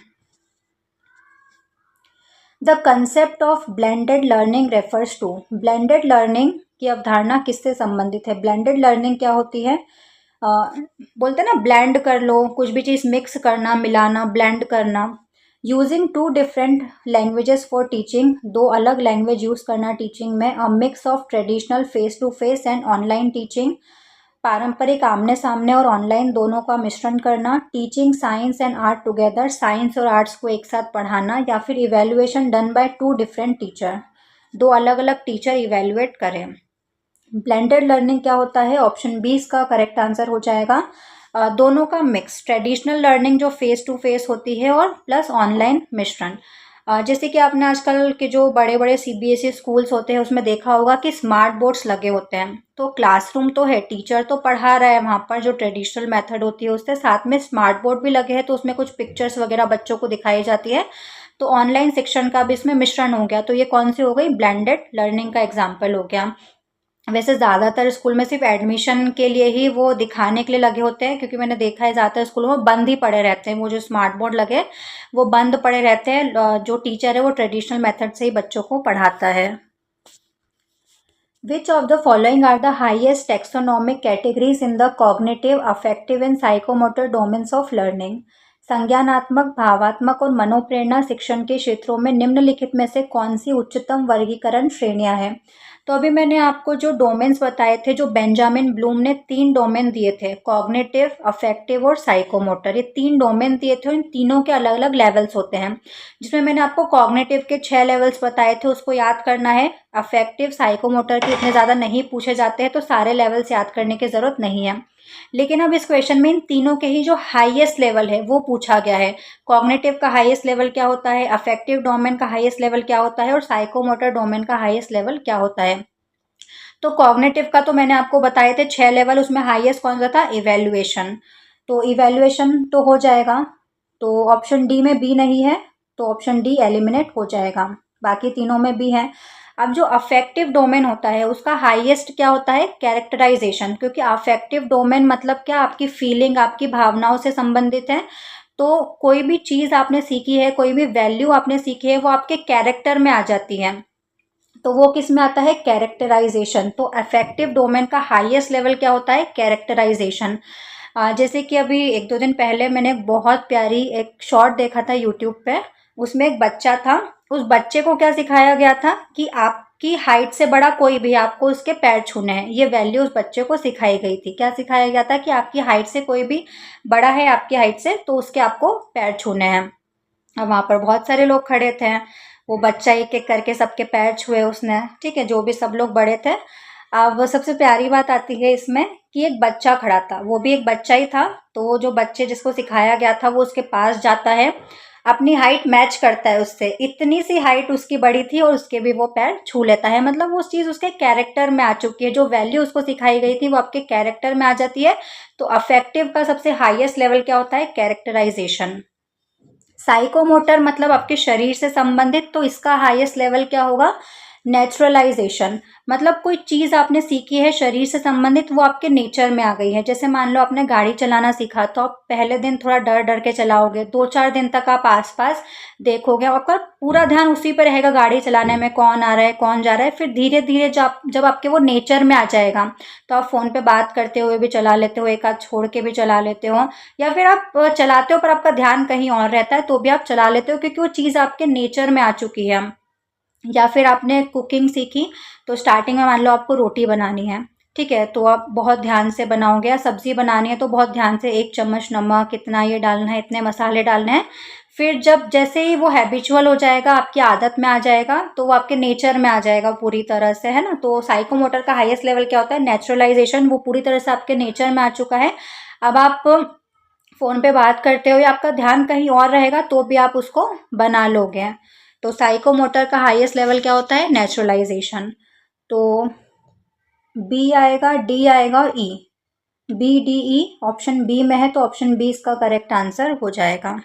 The concept of blended learning refers to. Blended learning की अवधारणा किससे संबंधित है? ब्लेंडेड लर्निंग क्या होती है? बोलते हैं ना ब्लेंड कर लो, कुछ भी चीज़ मिक्स करना, मिलाना, ब्लेंड करना। Using two different languages for teaching, दो अलग लैंग्वेज यूज़ करना टीचिंग में। A mix of traditional face to face and online teaching. पारंपरिक आमने सामने और ऑनलाइन दोनों का मिश्रण करना, teaching science and art together, science और आर्ट्स को एक साथ पढ़ाना, या फिर evaluation done by two different teacher, दो अलग अलग टीचर इवेल्युएट करें। ब्लेंडेड लर्निंग क्या होता है? ऑप्शन बी इसका करेक्ट आंसर हो जाएगा। दोनों का मिक्स, ट्रेडिशनल लर्निंग जो फेस टू फेस होती है और प्लस ऑनलाइन मिश्रण। जैसे कि आपने आजकल के जो बड़े बड़े सीबीएसई स्कूल्स होते हैं उसमें देखा होगा कि स्मार्ट बोर्ड्स लगे होते हैं। तो क्लासरूम तो है, टीचर तो पढ़ा रहा है वहाँ पर जो ट्रेडिशनल मेथड होती है उससे, साथ में स्मार्ट बोर्ड भी लगे हैं तो उसमें कुछ पिक्चर्स वगैरह बच्चों को दिखाई जाती है। तो ऑनलाइन शिक्षण का भी इसमें मिश्रण हो गया। तो ये कौन सी हो गई? ब्लेंडेड लर्निंग का एग्जाम्पल हो गया। वैसे ज़्यादातर स्कूल में सिर्फ एडमिशन के लिए ही वो दिखाने के लिए लगे होते हैं, क्योंकि मैंने देखा है ज़्यादातर स्कूलों में बंद ही पड़े रहते हैं। वो जो स्मार्ट बोर्ड लगे वो बंद पड़े रहते हैं। जो टीचर है वो ट्रेडिशनल मेथड से ही बच्चों को पढ़ाता है। Which of the following are the highest taxonomic categories in the cognitive, affective and psychomotor domains of learning? संज्ञानात्मक, भावात्मक और मनोप्रेरणा शिक्षण के क्षेत्रों में निम्नलिखित में से कौन सी उच्चतम वर्गीकरण श्रेणियां हैं? तो अभी मैंने आपको जो डोमेन्स बताए थे, जो बेंजामिन ब्लूम ने 3 डोमेन दिए थे, कॉग्निटिव, अफेक्टिव और साइकोमोटर, ये 3 डोमेन दिए थे। इन तीनों के अलग अलग लेवल्स होते हैं, जिसमें मैंने आपको कॉग्निटिव के 6 लेवल्स बताए थे, उसको याद करना है। अफेक्टिव, साइकोमोटर के इतने ज़्यादा नहीं पूछे जाते हैं, तो सारे लेवल्स याद करने की ज़रूरत नहीं है। लेकिन अब इस क्वेश्चन में इन तीनों के ही जो हाईएस्ट लेवल है वो पूछा गया है। कॉग्निटिव का हाईएस्ट लेवल क्या होता है, अफेक्टिव डोमेन का हाईएस्ट लेवल क्या होता है और साइकोमोटर डोमेन का हाईएस्ट लेवल क्या होता है। तो कॉग्निटिव का तो मैंने आपको बताए थे 6 लेवल, उसमें हाईएस्ट कौन सा था? इवेल्युएशन। तो इवेल्युएशन तो हो जाएगा। तो ऑप्शन डी में बी नहीं है, तो ऑप्शन डी एलिमिनेट हो जाएगा। बाकी तीनों में बी है। अब जो अफेक्टिव डोमेन होता है उसका हाईएस्ट क्या होता है? कैरेक्टराइजेशन, क्योंकि अफेक्टिव डोमेन मतलब क्या? आपकी फीलिंग, आपकी भावनाओं से संबंधित है। तो कोई भी चीज़ आपने सीखी है, कोई भी वैल्यू आपने सीखी है, वो आपके कैरेक्टर में आ जाती है। तो वो किस में आता है? कैरेक्टराइजेशन। तो अफेक्टिव डोमेन का हाईएस्ट लेवल क्या होता है? कैरेक्टराइजेशन। जैसे कि अभी 1-2 दिन पहले मैंने एक बहुत प्यारी एक शॉर्ट देखा था यूट्यूब पे। उसमें एक बच्चा था, उस बच्चे को क्या सिखाया गया था कि आपकी हाइट से बड़ा कोई भी, आपको उसके पैर छूने हैं। ये वैल्यू उस बच्चे को सिखाई गई थी। क्या सिखाया गया था? कि आपकी हाइट से कोई भी बड़ा है आपकी हाइट से, तो उसके आपको पैर छूने हैं। अब वहाँ पर बहुत सारे लोग खड़े थे, वो बच्चा एक एक करके सबके पैर छुए उसने, ठीक है, जो भी सब लोग बड़े थे। अब सबसे प्यारी बात आती है इसमें कि एक बच्चा खड़ा था, वो भी एक बच्चा ही था। तो जो बच्चे जिसको सिखाया गया था वो उसके पास जाता है, अपनी हाइट मैच करता है उससे, इतनी सी हाइट उसकी बड़ी थी और उसके भी वो पैर छू लेता है। मतलब वो चीज़ उसके कैरेक्टर में आ चुकी है, जो वैल्यू उसको सिखाई गई थी वो आपके कैरेक्टर में आ जाती है। तो अफेक्टिव का सबसे हाईएस्ट लेवल क्या होता है? कैरेक्टराइजेशन। साइकोमोटर मतलब आपके शरीर से संबंधित, तो इसका हाईएस्ट लेवल क्या होगा? नेचुरलाइजेशन। मतलब कोई चीज़ आपने सीखी है शरीर से संबंधित, वो आपके नेचर में आ गई है। जैसे मान लो आपने गाड़ी चलाना सीखा, तो आप पहले दिन थोड़ा डर डर के चलाओगे, 2-4 दिन तक आप आसपास देखोगे, आपका पूरा ध्यान उसी पर रहेगा गाड़ी चलाने में, कौन आ रहा है कौन जा रहा है। फिर धीरे धीरे जब आपके वो नेचर में आ जाएगा, तो आप फ़ोन पे बात करते हुए भी चला लेते हो, एक आध छोड़ के भी चला लेते हो, या फिर आप चलाते हो पर आपका ध्यान कहीं और रहता है तो भी आप चला लेते हो, क्योंकि वो चीज़ आपके नेचर में आ चुकी है। या फिर आपने कुकिंग सीखी, तो स्टार्टिंग में मान लो आपको रोटी बनानी है, ठीक है, तो आप बहुत ध्यान से बनाओगे। या सब्जी बनानी है तो बहुत ध्यान से 1 चम्मच नमक, इतना ये डालना है, इतने मसाले डालने हैं। फिर जब जैसे ही वो हैबिचुअल हो जाएगा, आपकी आदत में आ जाएगा, तो वो आपके नेचर में आ जाएगा पूरी तरह से, है ना। तो साइकोमोटर का हाईएस्ट लेवल क्या होता है? नेचुरलाइजेशन। वो पूरी तरह से आपके नेचर में आ चुका है। अब आप फ़ोन पे बात करते हो या आपका ध्यान कहीं और रहेगा तो भी आप उसको बना लोगे। तो साइकोमोटर का हाईएस्ट लेवल क्या होता है? नेचुरलाइजेशन। तो बी आएगा, डी आएगा और E, B D E option B में है, तो ऑप्शन बी इसका करेक्ट आंसर हो जाएगा।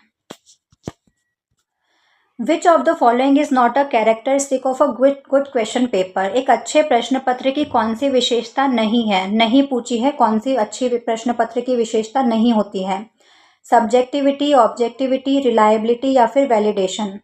Which of the following is not a characteristic of a good question paper? एक अच्छे प्रश्न पत्र की कौन सी विशेषता नहीं है? नहीं पूछी है, कौन सी अच्छी प्रश्न पत्र की विशेषता नहीं होती है? सब्जेक्टिविटी, ऑब्जेक्टिविटी, रिलायबिलिटी या फिर वैलिडेशन?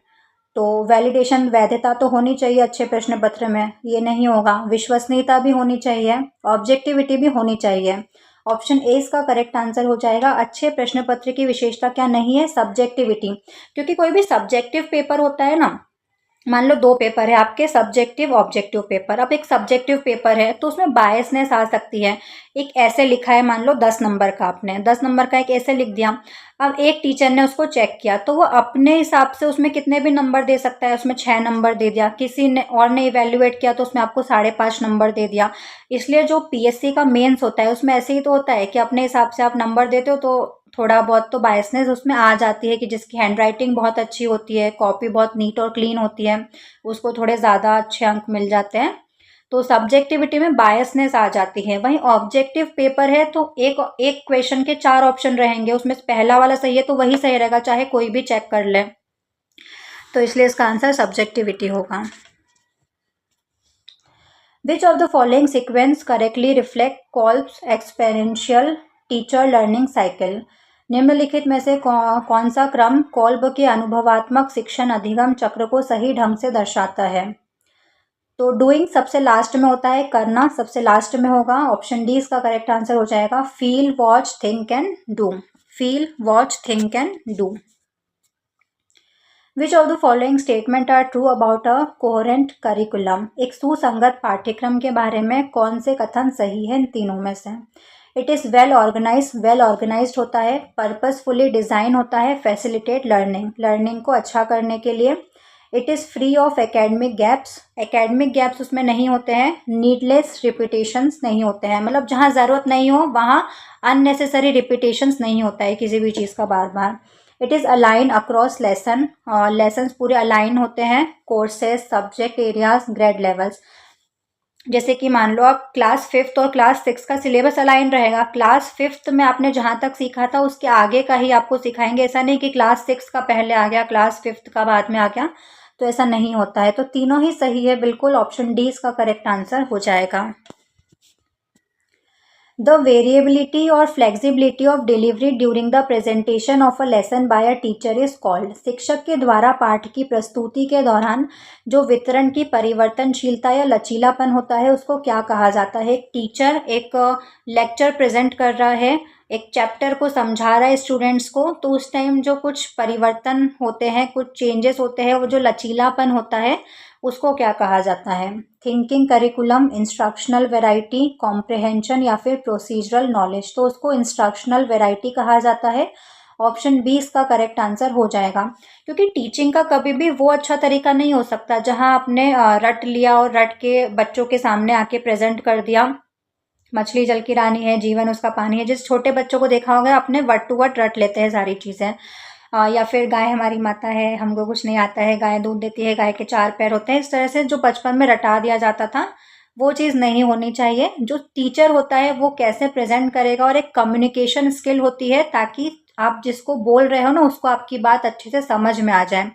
तो वैलिडेशन, वैधता तो होनी चाहिए अच्छे प्रश्न पत्र में, ये नहीं होगा। विश्वसनीयता भी होनी चाहिए, ऑब्जेक्टिविटी भी होनी चाहिए। ऑप्शन ए इसका करेक्ट आंसर हो जाएगा। अच्छे प्रश्न पत्र की विशेषता क्या नहीं है? सब्जेक्टिविटी। क्योंकि कोई भी सब्जेक्टिव पेपर होता है ना, मान लो 2 पेपर है आपके, सब्जेक्टिव ऑब्जेक्टिव पेपर। अब एक सब्जेक्टिव पेपर है तो उसमें बायसनेस आ सकती है। एक ऐसे लिखा है, मान लो 10 नंबर का, आपने 10 नंबर का एक ऐसे लिख दिया। अब एक टीचर ने उसको चेक किया तो वो अपने हिसाब से उसमें कितने भी नंबर दे सकता है, उसमें 6 नंबर दे दिया। किसी ने और ने इवेल्युएट किया तो उसमें आपको 5.5 नंबर दे दिया। इसलिए जो पीएससी का मेंस होता है उसमें ऐसे ही तो होता है कि अपने हिसाब से आप नंबर देते हो, तो थोड़ा बहुत तो बायसनेस उसमें आ जाती है कि जिसकी हैंडराइटिंग बहुत अच्छी होती है, कॉपी बहुत नीट और क्लीन होती है, उसको थोड़े ज़्यादा अच्छे अंक मिल जाते हैं। तो सब्जेक्टिविटी में बायसनेस आ जाती है। वहीं ऑब्जेक्टिव पेपर है तो एक एक क्वेश्चन के 4 ऑप्शन रहेंगे, उसमें से पहला वाला सही है तो वही सही रहेगा, चाहे कोई भी चेक कर ले। तो इसलिए इसका आंसर सब्जेक्टिविटी होगा। Which of the following sequence correctly reflect Kolb's experiential teacher learning cycle? निम्नलिखित में से कौन सा क्रम कॉल्ब के अनुभवात्मक शिक्षण अधिगम चक्र को सही ढंग से दर्शाता है? तो डूइंग सबसे लास्ट में होता है, करना सबसे लास्ट में होगा। ऑप्शन डी इसका करेक्ट आंसर हो जाएगा। Feel, watch, think and do. Feel, watch, think and do. Which of the following statement are true about a coherent curriculum? एक सुसंगत पाठ्यक्रम के बारे में कौन से कथन सही है इन तीनों में से? It is well organise, well organised होता है। पर्पसफुली डिज़ाइन होता है, फैसिलिटेट लर्निंग, लर्निंग को अच्छा करने के लिए। It is free of academic gaps, academic gaps उसमें नहीं होते हैं। नीडलेस रिपीटेशंस नहीं होते हैं, मतलब जहाँ ज़रूरत नहीं हो वहाँ अननेसेसरी रिपीटेशंस नहीं होता है किसी भी चीज़ का बार बार। It is align across lesson, lessons पूरे अलाइन होते हैं। Courses, subject areas, grade levels, जैसे कि मान लो आप क्लास 5th और क्लास 6 का सिलेबस अलाइन रहेगा। क्लास 5th में आपने जहाँ तक सीखा था उसके आगे का ही आपको सिखाएंगे, ऐसा नहीं कि क्लास 6 का पहले आ गया, क्लास 5th का बाद में आ गया, तो ऐसा नहीं होता है। तो तीनों ही सही है बिल्कुल, ऑप्शन डी इसका करेक्ट आंसर हो जाएगा। The variability or flexibility of delivery during the presentation of a lesson by a teacher is called? शिक्षक के द्वारा पाठ की प्रस्तुति के दौरान जो वितरण की परिवर्तनशीलता या लचीलापन होता है उसको क्या कहा जाता है? एक टीचर एक लेक्चर प्रेजेंट कर रहा है, एक चैप्टर को समझा रहा है स्टूडेंट्स को, तो उस टाइम जो कुछ परिवर्तन होते हैं, कुछ चेंजेस होते हैं, वो जो लचीलापन होता है उसको क्या कहा जाता है? Thinking curriculum, instructional variety, comprehension या फिर प्रोसीजरल नॉलेज? तो उसको इंस्ट्रक्शनल वैरायटी कहा जाता है। ऑप्शन बी इसका करेक्ट आंसर हो जाएगा, क्योंकि टीचिंग का कभी भी वो अच्छा तरीका नहीं हो सकता जहां आपने रट लिया और रट के बच्चों के सामने आके प्रेजेंट कर दिया। मछली जल की रानी है, जीवन उसका पानी है, जिस छोटे बच्चों को देखा होगा अपने वर्ड टू वर्ड रट लेते हैं सारी चीज़ें। या फिर गाय हमारी माता है, हमको कुछ नहीं आता है, गाय दूध देती है, गाय के 4 पैर होते हैं, इस तरह से जो बचपन में रटा दिया जाता था वो चीज़ नहीं होनी चाहिए। जो टीचर होता है वो कैसे प्रेजेंट करेगा, और एक कम्युनिकेशन स्किल होती है ताकि आप जिसको बोल रहे हो ना उसको आपकी बात अच्छे से समझ में आ जाए।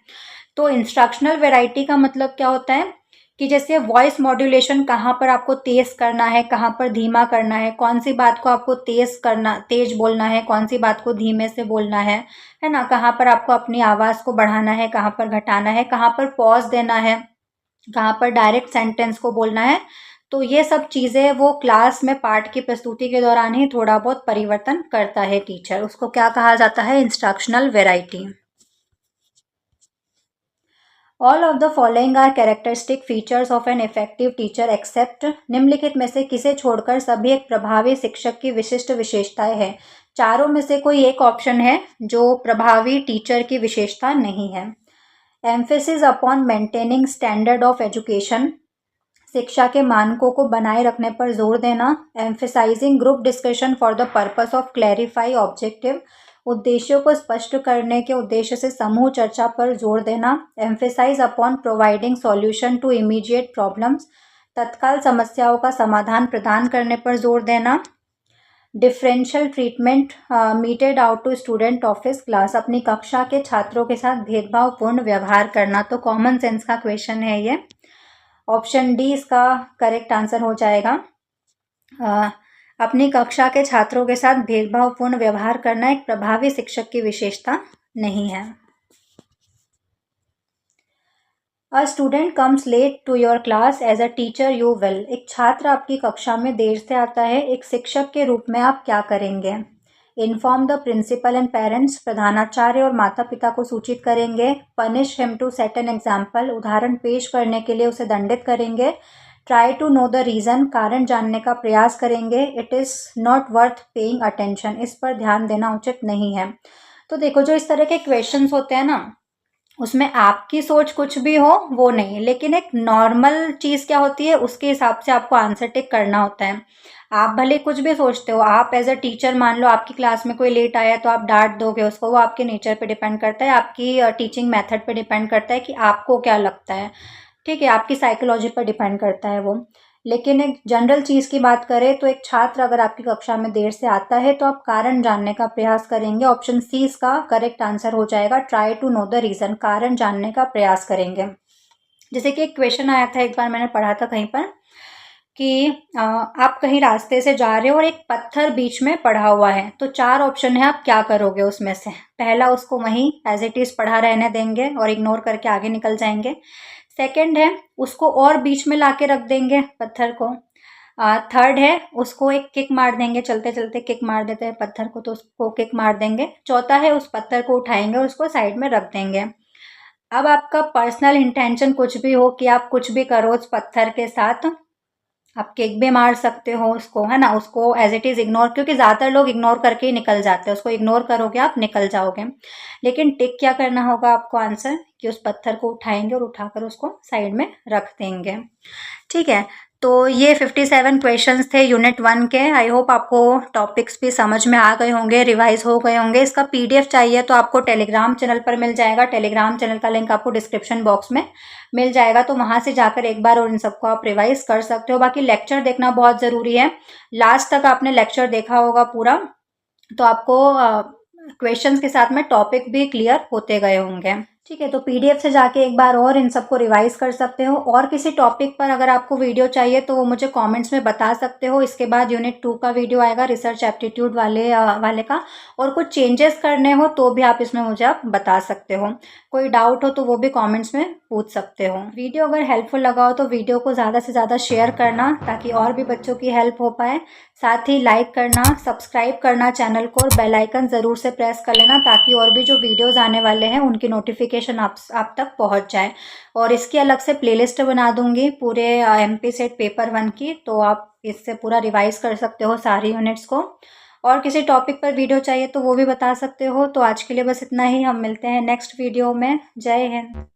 तो इंस्ट्रक्शनल वैरायटी का मतलब क्या होता है कि जैसे वॉइस मॉड्यूलेशन, कहाँ पर आपको तेज करना है, कहाँ पर धीमा करना है, कौन सी बात को आपको तेज बोलना है, कौन सी बात को धीमे से बोलना है ना, कहाँ पर आपको अपनी आवाज़ को बढ़ाना है, कहाँ पर घटाना है, कहाँ पर पॉज देना है, कहाँ पर डायरेक्ट सेंटेंस को बोलना है। तो ये सब चीज़ें वो क्लास में पाठ की प्रस्तुति के दौरान ही थोड़ा बहुत परिवर्तन करता है टीचर, उसको क्या कहा जाता है? Instructional variety. All of the following are characteristic features of an effective teacher except, निम्नलिखित में से किसे छोड़कर सभी एक प्रभावी शिक्षक की विशिष्ट विशेषताएं हैं? चारों में से कोई एक ऑप्शन है जो प्रभावी टीचर की विशेषता नहीं है। Emphasis upon maintaining standard of education, शिक्षा के मानकों को बनाए रखने पर जोर देना। Emphasizing group discussion for the purpose of clarify objective, उद्देश्यों को स्पष्ट करने के उद्देश्य से समूह चर्चा पर जोर देना। Emphasise upon providing solution to immediate problems, तत्काल समस्याओं का समाधान प्रदान करने पर जोर देना। Differential treatment meted out to student of his class, अपनी कक्षा के छात्रों के साथ भेदभावपूर्ण व्यवहार करना। तो कॉमन सेंस का क्वेश्चन है ये, ऑप्शन डी इसका करेक्ट आंसर हो जाएगा। अपनी कक्षा के छात्रों के साथ भेदभावपूर्ण व्यवहार करना एक प्रभावी शिक्षक की विशेषता नहीं है। A student comes late to your class as a teacher you will, एक छात्र आपकी कक्षा में देर से आता है, एक शिक्षक के रूप में आप क्या करेंगे? Inform the principal and parents, प्रधानाचार्य और माता पिता को सूचित करेंगे। Punish him to set an example, उदाहरण पेश करने के लिए उसे दंडित करेंगे। Try to know the reason, कारण जानने का प्रयास करेंगे। It is not worth paying attention, इस पर ध्यान देना उचित नहीं है। तो देखो, जो इस तरह के क्वेश्चंस होते हैं ना, उसमें आपकी सोच कुछ भी हो वो नहीं, लेकिन एक नॉर्मल चीज़ क्या होती है उसके हिसाब से आपको आंसर टिक करना होता है। आप भले कुछ भी सोचते हो, आप एज अ टीचर मान लो आपकी क्लास में कोई लेट आया तो आप डांट दोगे उसको, वो आपके नेचर पे डिपेंड करता है, आपकी टीचिंग मेथड पे डिपेंड करता है कि आपको क्या लगता है। ठीक है, आपकी साइकोलॉजी पर डिपेंड करता है वो। लेकिन एक जनरल चीज़ की बात करें तो एक छात्र अगर आपकी कक्षा में देर से आता है तो आप कारण जानने का प्रयास करेंगे। ऑप्शन सी इसका करेक्ट आंसर हो जाएगा। Try to know the reason, कारण जानने का प्रयास करेंगे। जैसे कि एक क्वेश्चन आया था, एक बार मैंने पढ़ा था कहीं पर कि आप कहीं रास्ते से जा रहे हो और एक पत्थर बीच में पड़ा हुआ है, तो 4 ऑप्शन है, आप क्या करोगे उसमें से। पहला, उसको वहीं एज इट इज़ पड़ा रहने देंगे और इग्नोर करके आगे निकल जाएंगे। सेकंड है, उसको और बीच में लाके रख देंगे पत्थर को। थर्ड है, उसको एक किक मार देंगे, चलते चलते किक मार देते हैं पत्थर को तो उसको किक मार देंगे। चौथा है, उस पत्थर को उठाएंगे और उसको साइड में रख देंगे। अब आपका पर्सनल इंटेंशन कुछ भी हो कि आप कुछ भी करो उस पत्थर के साथ, आप किक भी मार सकते हो उसको, है ना, उसको एज इट इज़ इग्नोर, क्योंकि ज़्यादातर लोग इग्नोर करके ही निकल जाते हैं, उसको इग्नोर करोगे आप निकल जाओगे। लेकिन टिक क्या करना होगा आपको आंसर, कि उस पत्थर को उठाएंगे और उठाकर उसको साइड में रख देंगे। ठीक है, तो ये 57 क्वेश्चंस थे यूनिट 1 के। आई होप आपको टॉपिक्स भी समझ में आ गए होंगे, रिवाइज हो गए होंगे। इसका पीडीएफ चाहिए तो आपको टेलीग्राम चैनल पर मिल जाएगा। टेलीग्राम चैनल का लिंक आपको डिस्क्रिप्शन बॉक्स में मिल जाएगा, तो वहाँ से जाकर एक बार और इन सबको आप रिवाइज कर सकते हो। बाकी लेक्चर देखना बहुत ज़रूरी है। लास्ट तक आपने लेक्चर देखा होगा पूरा, तो आपको क्वेश्चंस के साथ में टॉपिक भी क्लियर होते गए होंगे। ठीक है, तो पीडीएफ से जाके एक बार और इन सबको रिवाइज कर सकते हो। और किसी टॉपिक पर अगर आपको वीडियो चाहिए तो वो मुझे कमेंट्स में बता सकते हो। इसके बाद यूनिट 2 का वीडियो आएगा, रिसर्च एप्टीट्यूड वाले का। और कुछ चेंजेस करने हो तो भी आप इसमें मुझे आप बता सकते हो। कोई डाउट हो तो वो भी कमेंट्स में पूछ सकते हो। वीडियो अगर हेल्पफुल लगा हो तो वीडियो को ज़्यादा से ज़्यादा शेयर करना, ताकि और भी बच्चों की हेल्प हो पाए। साथ ही लाइक करना, सब्सक्राइब करना चैनल को, और बेल आइकन ज़रूर से प्रेस कर लेना, ताकि और भी जो वीडियोस आने वाले हैं उनकी नोटिफिकेशन आप तक पहुंच जाए। और इसकी अलग से प्लेलिस्ट बना दूंगी पूरे एमपी सेट पेपर 1 की, तो आप इससे पूरा रिवाइज कर सकते हो सारी यूनिट्स को। और किसी टॉपिक पर वीडियो चाहिए तो वो भी बता सकते हो। तो आज के लिए बस इतना ही, हम मिलते हैं नेक्स्ट वीडियो में। जय हिंद।